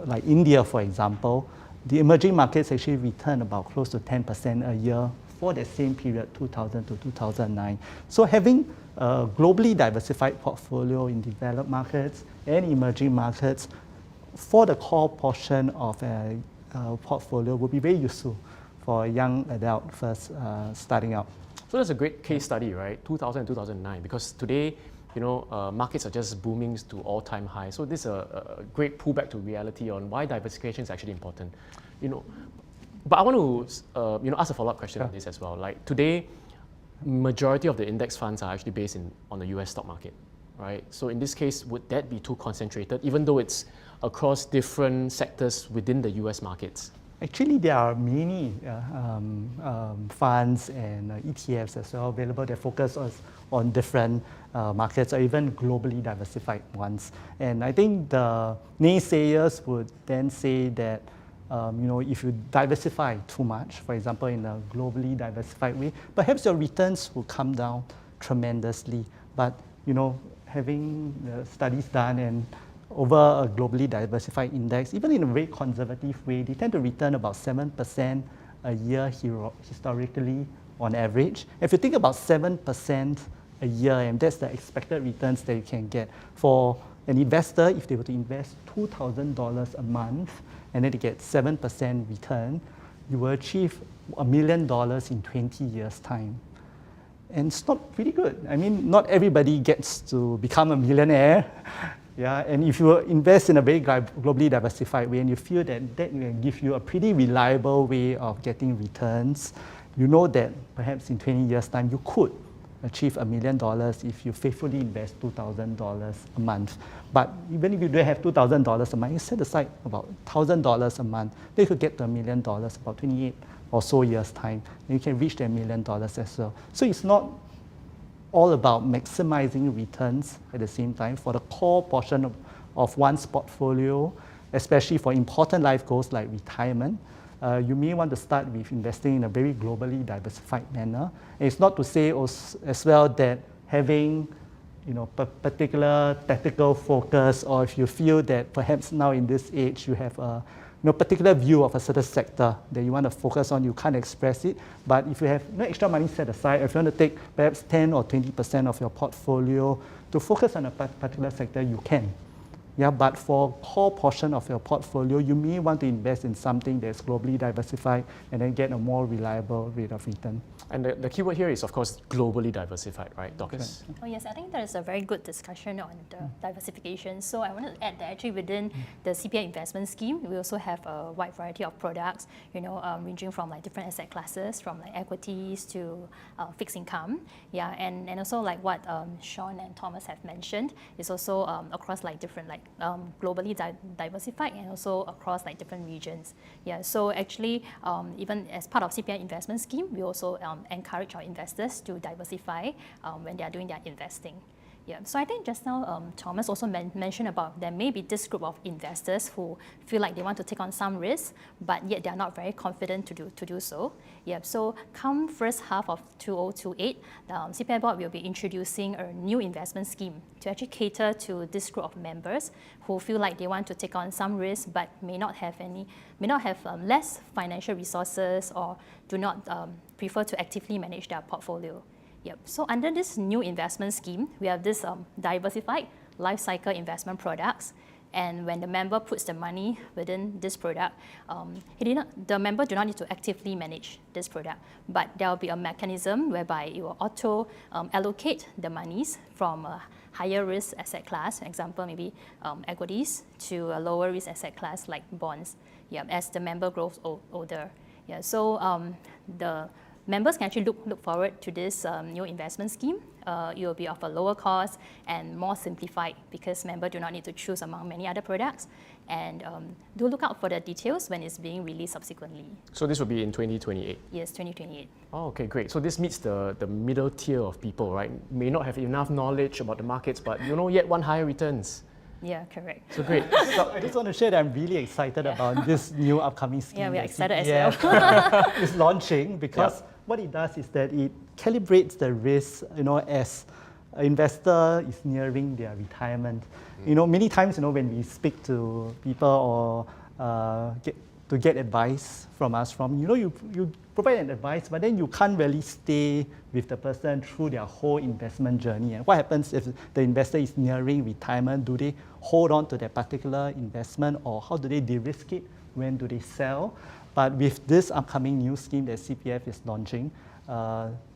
like India, for example, the emerging markets actually return about close to 10% a year for the same period, 2000 to 2009. So having a globally diversified portfolio in developed markets and emerging markets for the core portion of a portfolio would be very useful for a young adult first starting out. So that's a great case study, right? 2000 and 2009, because today, markets are just booming to all-time high. So this is a great pullback to reality on why diversification is actually important. But I want to ask a follow-up question on this as well. Like today, majority of the index funds are actually based on the US stock market, right? So in this case, would that be too concentrated, even though it's across different sectors within the US markets? Actually, there are many funds and ETFs as well available that focus on different markets or even globally diversified ones. And I think the naysayers would then say that if you diversify too much, for example, in a globally diversified way, perhaps your returns will come down tremendously. But having the studies done and over a globally diversified index, even in a very conservative way, they tend to return about 7% a year historically on average. If you think about 7% a year, and that's the expected returns that you can get for an investor, if they were to invest $2,000 a month and then they get 7% return, you will achieve $1 million in 20 years' time. And it's not pretty good. I mean, not everybody gets to become a millionaire. Yeah, and if you invest in a very globally diversified way and you feel that that will give you a pretty reliable way of getting returns, you know that perhaps in 20 years' time you could achieve $1 million if you faithfully invest $2,000 a month. But even if you don't have $2,000 a month, you set aside about $1,000 a month, then you could get to $1 million about 28 or so years' time, and you can reach that $1 million as well. So it's not all about maximizing returns at the same time for the core portion of one's portfolio, especially for important life goals like retirement. You may want to start with investing in a very globally diversified manner. And it's not to say as well that having particular tactical focus, or if you feel that perhaps now in this age you have a particular view of a certain sector that you want to focus on, you can't express it. But if you have extra money set aside, if you want to take perhaps 10 or 20% of your portfolio to focus on a particular sector, you can. Yeah, but for core portion of your portfolio, you may want to invest in something that's globally diversified and then get a more reliable rate of return. And the key word here is, of course, globally diversified, right, Dorcas? Oh yes, I think that is a very good discussion on the diversification. So I wanted to add that actually within the CPI investment scheme, we also have a wide variety of products, ranging from like different asset classes, from like equities to fixed income. Yeah, and also like what Sean and Thomas have mentioned, is also across like different like globally diversified and also across like different regions. Yeah, so actually even as part of CPI investment scheme, we also encourage our investors to diversify when they are doing their investing. Yeah, so I think just now Thomas also mentioned about there may be this group of investors who feel like they want to take on some risk, but yet they are not very confident to do so. Yeah, so come first half of 2028, the CPI board will be introducing a new investment scheme to actually cater to this group of members who feel like they want to take on some risk, but may not have less financial resources, or do not prefer to actively manage their portfolio. Yep. So under this new investment scheme, we have this diversified life cycle investment products. And when the member puts the money within this product, the member do not need to actively manage this product, but there will be a mechanism whereby it will auto allocate the monies from a higher risk asset class, for example, maybe equities, to a lower risk asset class like bonds, as the member grows older. Yeah, so the members can actually look forward to this new investment scheme It will be of a lower cost and more simplified because members do not need to choose among many other products. And do look out for the details when it's being released subsequently. So this will be in 2028? Yes, 2028. Oh, okay, great. So this meets the middle tier of people, right? May not have enough knowledge about the markets, but yet want higher returns. Yeah, correct. So great. So I just want to share that I'm really excited about this new upcoming scheme. Yeah, we're that excited as CPF well. is launching because what it does is that it calibrates the risk, as an investor is nearing their retirement. Many times, when we speak to people or get advice from us, you provide an advice, but then you can't really stay with the person through their whole investment journey. And what happens if the investor is nearing retirement? Do they hold on to that particular investment, or how do they de-risk it? When do they sell? But with this upcoming new scheme that CPF is launching,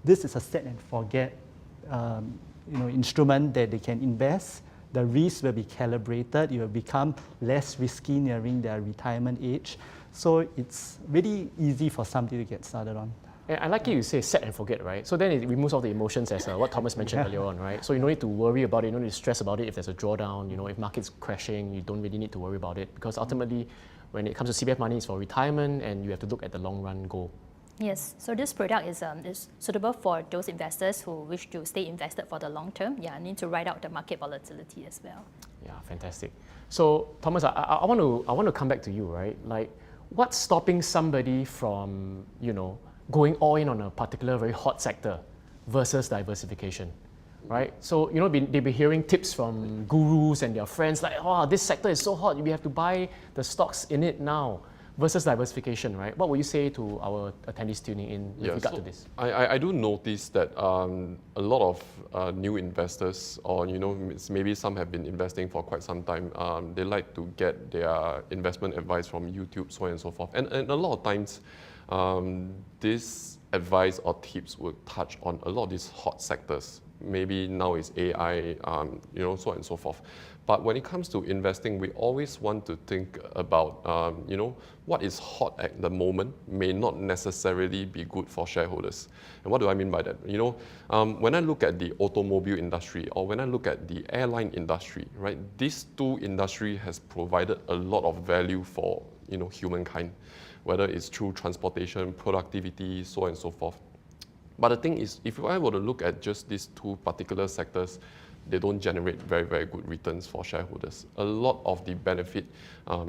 this is a set and forget instrument that they can invest. The risk will be calibrated. It will become less risky nearing their retirement age. So it's really easy for somebody to get started on. And I like it you say set and forget, right? So then it removes all the emotions as what Thomas mentioned earlier on, right? So you don't need to worry about it, you don't need to stress about it if there's a drawdown, if market's crashing, you don't really need to worry about it because ultimately when it comes to CPF money, it's for retirement and you have to look at the long run goal. Yes, so this product is suitable for those investors who wish to stay invested for the long term. Yeah, need to ride out the market volatility as well. Yeah, fantastic. So Thomas, I want to come back to you, right? Like, what's stopping somebody from, going all in on a particular very hot sector versus diversification, right? So, they'll be hearing tips from gurus and their friends like, oh, this sector is so hot, we have to buy the stocks in it now. Versus diversification, right? What would you say to our attendees tuning in with regard to this? I do notice that a lot of new investors, or maybe some have been investing for quite some time, they like to get their investment advice from YouTube, so on and so forth. And a lot of times, this advice or tips will touch on a lot of these hot sectors. Maybe now it's AI, so on and so forth. But when it comes to investing, we always want to think about, what is hot at the moment may not necessarily be good for shareholders. And what do I mean by that? When I look at the automobile industry or when I look at the airline industry, right, these two industries has provided a lot of value for, humankind, whether it's through transportation, productivity, so on and so forth. But the thing is, if I were to look at just these two particular sectors, they don't generate very, very good returns for shareholders. A lot of the benefit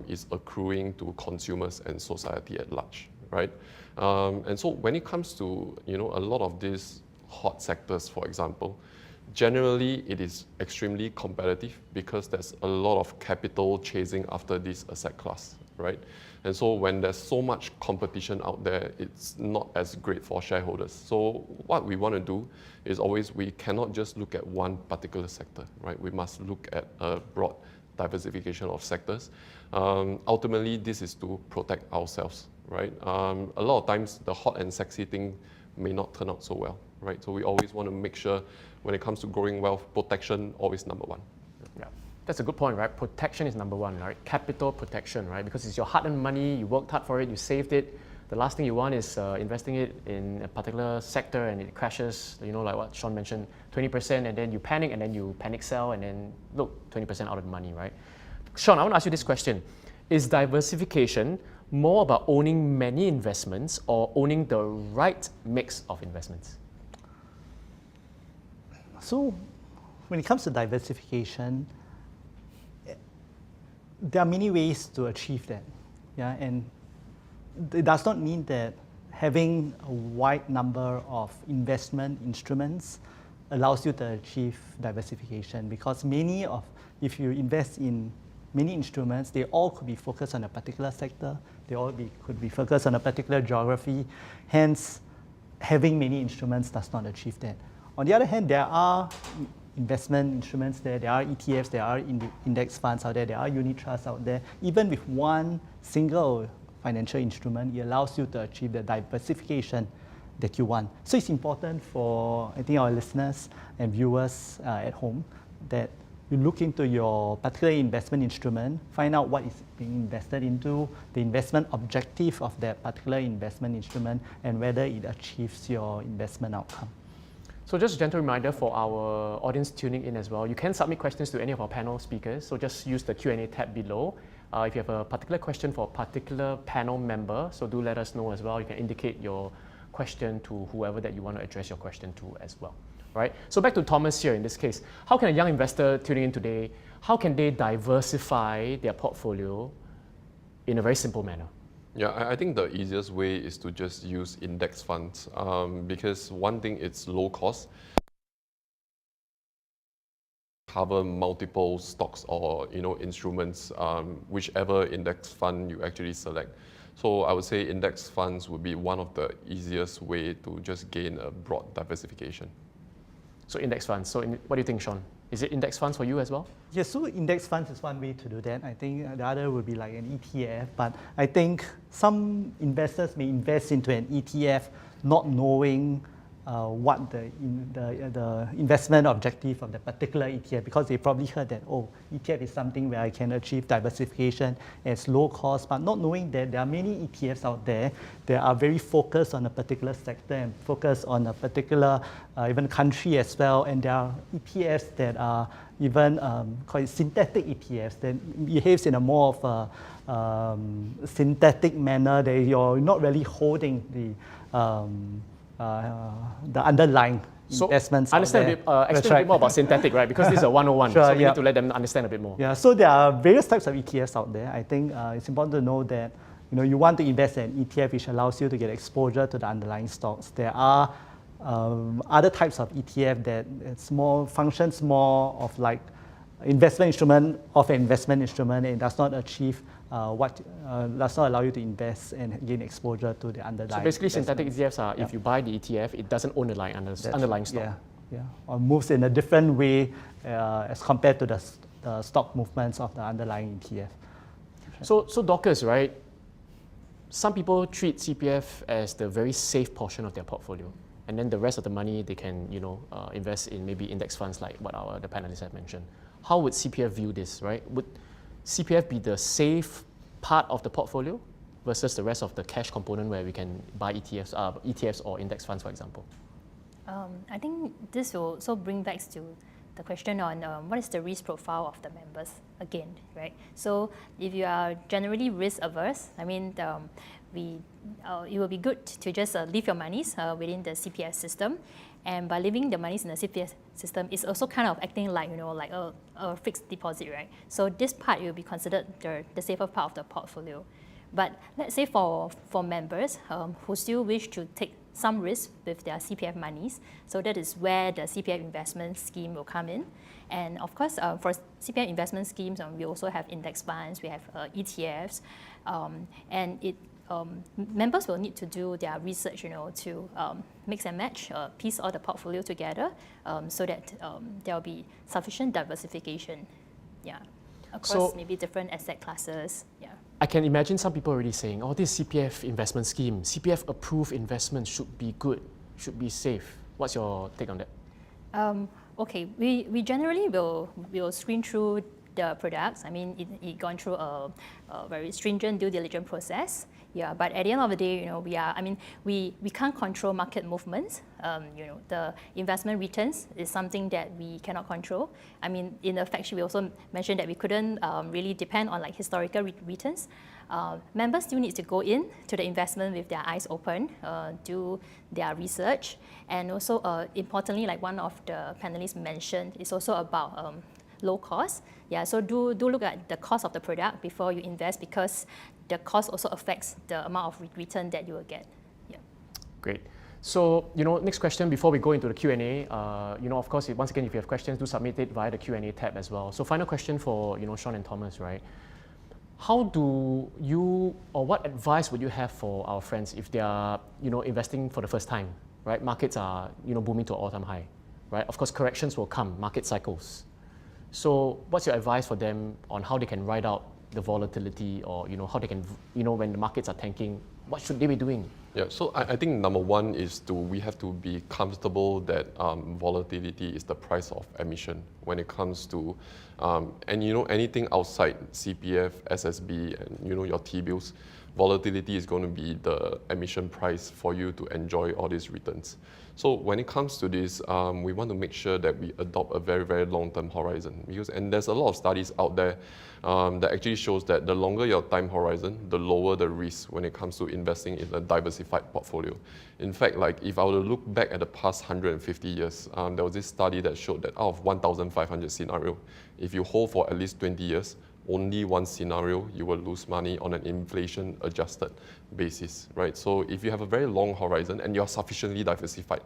is accruing to consumers and society at large, right? And so when it comes to, a lot of these hot sectors, for example, generally it is extremely competitive because there's a lot of capital chasing after this asset class, right? And so when there's so much competition out there, it's not as great for shareholders. So what we want to do is always, we cannot just look at one particular sector, right? We must look at a broad diversification of sectors. Ultimately, this is to protect ourselves, right? A lot of times, the hot and sexy thing may not turn out so well, right? So we always want to make sure when it comes to growing wealth, protection always number one. Yeah. That's a good point, right? Protection is number one, right? Capital protection, right? Because it's your hard-earned money, you worked hard for it, you saved it. The last thing you want is investing it in a particular sector and it crashes, like what Sean mentioned, 20%, and then you panic and then you panic sell and then look, 20% out of the money, right? Sean, I want to ask you this question. Is diversification more about owning many investments or owning the right mix of investments? So when it comes to diversification, there are many ways to achieve that, and it does not mean that having a wide number of investment instruments allows you to achieve diversification, because if you invest in many instruments, they all could be focused on a particular sector, they all could be focused on a particular geography, hence having many instruments does not achieve that. On the other hand, there are investment instruments there are ETFs, there are index funds out there are unit trusts out there. Even with one single financial instrument, it allows you to achieve the diversification that you want. So it's important for, I think, our listeners and viewers at home that you look into your particular investment instrument, find out what is being invested into, the investment objective of that particular investment instrument, and whether it achieves your investment outcome. So just a gentle reminder for our audience tuning in as well, you can submit questions to any of our panel speakers, so just use the Q&A tab below. If you have a particular question for a particular panel member, so do let us know as well. You can indicate your question to whoever that you want to address your question to as well, right? So back to Thomas here in this case, how can a young investor tuning in today, how can they diversify their portfolio in a very simple manner? Yeah, I think the easiest way is to just use index funds because one thing, it's low cost, cover multiple stocks or instruments, whichever index fund you actually select. So I would say index funds would be one of the easiest way to just gain a broad diversification. So index funds. So what do you think, Sean? Is it index funds for you as well? Yes, so index funds is one way to do that. I think the other would be like an ETF, but I think some investors may invest into an ETF not knowing what the investment objective of the particular ETF, because they probably heard that, oh, ETF is something where I can achieve diversification, it's low cost, but not knowing that there are many ETFs out there that are very focused on a particular sector and focused on a particular even country as well, and there are ETFs that are even called synthetic ETFs that behaves in a more of a synthetic manner that you're not really holding the underlying investments. So explain a bit more about synthetic, right? Because this is a 101, Sure, so we need to let them understand a bit more. Yeah, so there are various types of ETFs out there. I think it's important to know that you want to invest in an ETF which allows you to get exposure to the underlying stocks. There are other types of ETF that functions more of like investment instrument of an investment instrument, and does not achieve does not allow you to invest and gain exposure to the underlying. So basically, synthetic ETFs are if you buy the ETF, it doesn't own the underlying stock. Yeah, or moves in a different way as compared to the stock movements of the underlying ETF. So Dorcas, right? Some people treat CPF as the very safe portion of their portfolio, and then the rest of the money they can invest in maybe index funds like what the panelists have mentioned. How would CPF view this, right? Would CPF be the safe part of the portfolio versus the rest of the cash component where we can buy ETFs or index funds, for example? I think this will also bring back to the question on what is the risk profile of the members again, right? So if you are generally risk averse, I mean, it will be good to just leave your monies within the CPF system. And by leaving the monies in the CPF system, it's also kind of acting like like a fixed deposit, right? So this part will be considered the safer part of the portfolio. But let's say for members who still wish to take some risk with their CPF monies, so that is where the CPF investment scheme will come in. And of course, for CPF investment schemes, we also have index funds, we have ETFs, and members will need to do their research, to mix and match, piece all the portfolio together, so that there will be sufficient diversification, across maybe different asset classes, I can imagine some people already saying, oh, this CPF investment scheme, CPF approved investment should be good, should be safe. What's your take on that? Okay, we generally will screen through the products. I mean, it gone through a very stringent due diligence process. Yeah, but at the end of the day, we can't control market movements. The investment returns is something that we cannot control. I mean, in the fact sheet, we also mentioned that we couldn't really depend on like historical returns. Members still need to go in to the investment with their eyes open, do their research, and also importantly, like one of the panelists mentioned, it's also about low cost. Yeah, so do look at the cost of the product before you invest, because the cost also affects the amount of return that you will get. Yeah. Great. So, next question before we go into the Q&A, of course, once again, if you have questions, do submit it via the Q&A tab as well. So final question for, Sean and Thomas, right? How do you, or what advice would you have for our friends if they are, investing for the first time, right? Markets are, booming to an all-time high, right? Of course, corrections will come, market cycles. So what's your advice for them on how they can ride out the volatility, or how they can, when the markets are tanking, what should they be doing? Yeah, so I think number one is we have to be comfortable that volatility is the price of admission when it comes to, and anything outside CPF, SSB, and your T-bills, volatility is going to be the admission price for you to enjoy all these returns. So when it comes to this, we want to make sure that we adopt a very, very long-term horizon, and there's a lot of studies out there that actually shows that the longer your time horizon, the lower the risk when it comes to investing in a diversified portfolio. In fact, like if I were to look back at the past 150 years, there was this study that showed that out of 1,500 scenarios, if you hold for at least 20 years, only one scenario you will lose money on an inflation-adjusted basis, right? So if you have a very long horizon and you're sufficiently diversified,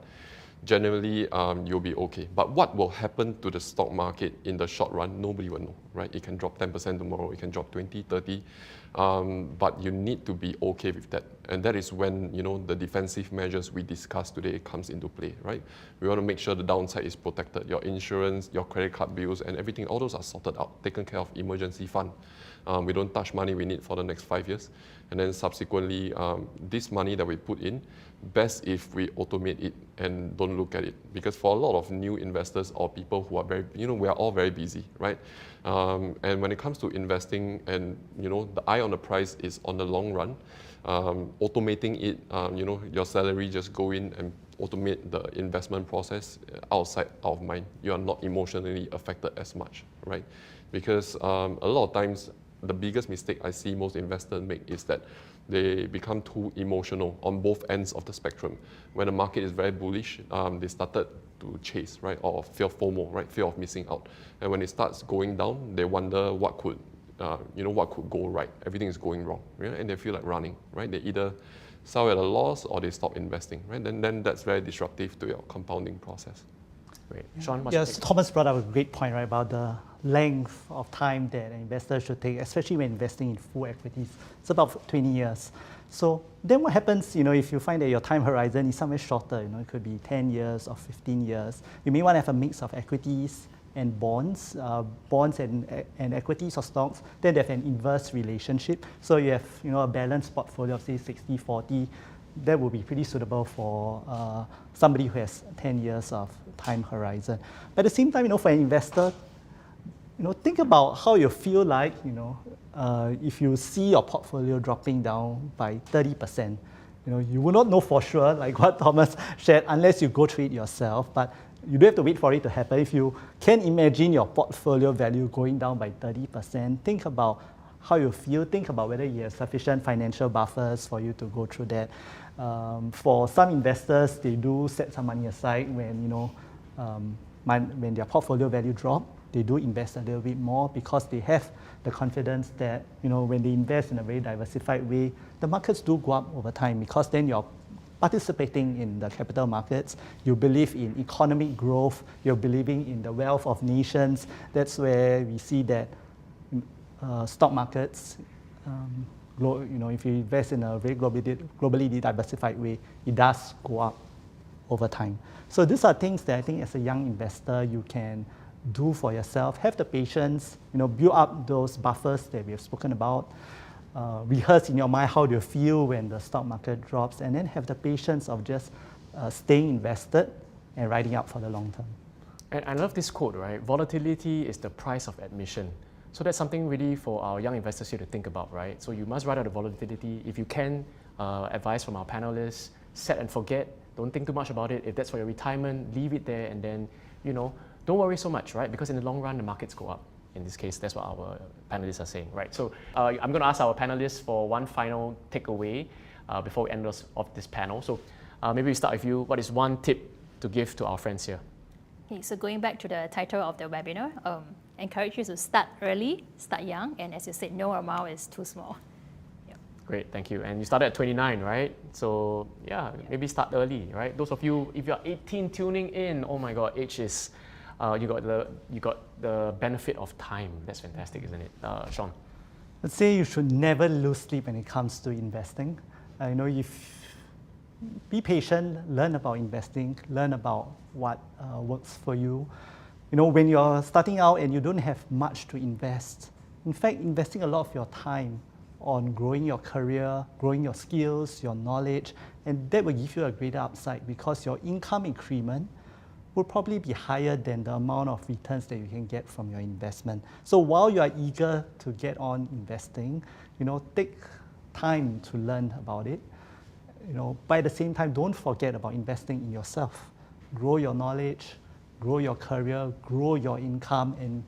generally you'll be okay. But what will happen to the stock market in the short run, nobody will know, right? It can drop 10% tomorrow, it can drop 20, 30, but you need to be okay with that. And that is when, the defensive measures we discussed today comes into play, right? We want to make sure the downside is protected. Your insurance, your credit card bills, and everything, all those are sorted out, taken care of, emergency fund. We don't touch money we need for the next 5 years. And then subsequently, this money that we put in, best if we automate it and don't look at it. Because for a lot of new investors or people who are very, we are all very busy, right? And when it comes to investing and, the eye on the prize is on the long run, automating it, your salary, just go in and automate the investment process out of mind. You are not emotionally affected as much, right? Because a lot of times, the biggest mistake I see most investors make is that they become too emotional on both ends of the spectrum. When the market is very bullish, they started to chase, right? Or fear FOMO, right? Fear of missing out. And when it starts going down, they wonder what could go right. Everything is going wrong, right? And they feel like running, right? They either sell at a loss or they stop investing, right? Then that's very disruptive to your compounding process. Great. Sean, Yes, Thomas brought up a great point, right, about the length of time that an investor should take, especially when investing in full equities. It's about 20 years. So then what happens, if you find that your time horizon is somewhere shorter, it could be 10 years or 15 years. You may want to have a mix of equities and bonds, and equities or stocks. Then they have an inverse relationship. So you have, a balanced portfolio of say 60-40. That would be pretty suitable for somebody who has 10 years of time horizon. But at the same time, for an investor, think about how you feel like, if you see your portfolio dropping down by 30%, you will not know for sure, like what Thomas shared, unless you go through it yourself. But you don't have to wait for it to happen. If you can imagine your portfolio value going down by 30%, think about how you feel, think about whether you have sufficient financial buffers for you to go through that. For some investors, they do set some money aside when when their portfolio value drop. They do invest a little bit more because they have the confidence that when they invest in a very diversified way, the markets do go up over time because then you're participating in the capital markets. You believe in economic growth. You're believing in the wealth of nations. That's where we see that stock markets, if you invest in a very globally diversified way, it does go up over time. So these are things that I think as a young investor you can do for yourself. Have the patience, build up those buffers that we have spoken about. Rehearse in your mind how do you feel when the stock market drops, and then have the patience of just staying invested and riding out for the long term. And I love this quote, right? Volatility is the price of admission. So that's something really for our young investors here to think about, right? So you must ride out the volatility. If you can, advice from our panelists, set and forget. Don't think too much about it. If that's for your retirement, leave it there, and then, don't worry so much, right? Because in the long run, the markets go up. In this case, that's what our panelists are saying, right? So I'm going to ask our panelists for one final takeaway before we end off this panel. So maybe we start with you. What is one tip to give to our friends here? Okay, so going back to the title of the webinar, encourage you to start early, start young, and as you said, no amount is too small. Yep. Great, thank you. And you started at 29, right? So yeah, maybe start early, right? Those of you, if you're 18 tuning in, oh my God, age is, you got the benefit of time. That's fantastic, isn't it? Sean? Let's say you should never lose sleep when it comes to investing. Be patient, learn about investing, learn about what works for you. When you're starting out and you don't have much to invest, in fact, investing a lot of your time on growing your career, growing your skills, your knowledge, and that will give you a greater upside because your income increment will probably be higher than the amount of returns that you can get from your investment. So while you are eager to get on investing, take time to learn about it. But at the same time, don't forget about investing in yourself. Grow your knowledge, grow your career, grow your income, and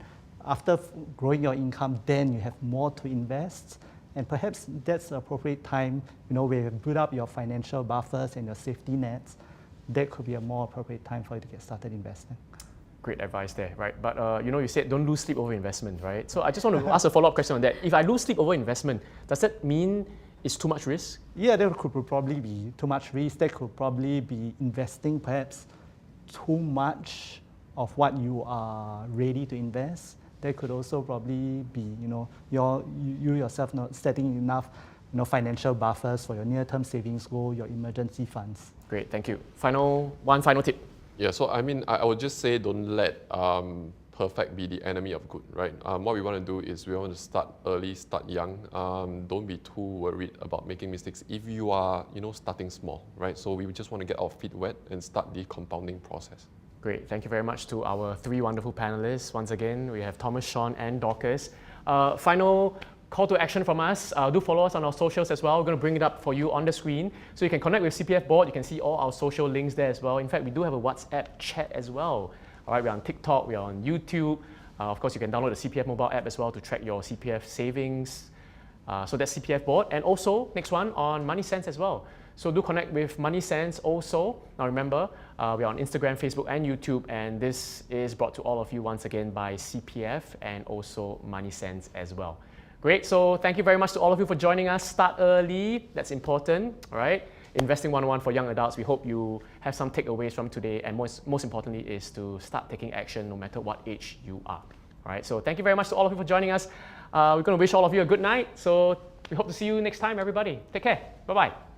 after growing your income, then you have more to invest. And perhaps that's the appropriate time, where you build up your financial buffers and your safety nets. That could be a more appropriate time for you to get started investing. Great advice there, right? But you said don't lose sleep over investment, right? So I just want to ask a follow-up question on that. If I lose sleep over investment, does that mean it's too much risk? Yeah, there could probably be too much risk. That could probably be investing perhaps too much of what you are ready to invest. There could also probably be, you yourself not setting enough financial buffers for your near-term savings goal, your emergency funds. Great, thank you. One final tip. Yeah, so I would just say don't let perfect be the enemy of good, right? What we want to do is we want to start early, start young. Don't be too worried about making mistakes if you are, starting small, right? So we just want to get our feet wet and start the compounding process. Great, thank you very much to our three wonderful panelists. Once again, we have Thomas, Sean, and Dorcas. Final call to action from us. Do follow us on our socials as well. We're going to bring it up for you on the screen. So you can connect with CPF Board. You can see all our social links there as well. In fact, we do have a WhatsApp chat as well. All right, we're on TikTok, we're on YouTube. Of course, you can download the CPF mobile app as well to track your CPF savings. So that's CPF Board. And also, next one on Money Sense as well. So do connect with Money Sense also. Now remember, we're on Instagram, Facebook, and YouTube. And this is brought to all of you once again by CPF and also Money Sense as well. Great, so thank you very much to all of you for joining us. Start early, that's important, all right? Investing 101 for young adults. We hope you have some takeaways from today, and most importantly is to start taking action no matter what age you are. All right, so thank you very much to all of you for joining us. We're going to wish all of you a good night, so we hope to see you next time, everybody. Take care, bye-bye.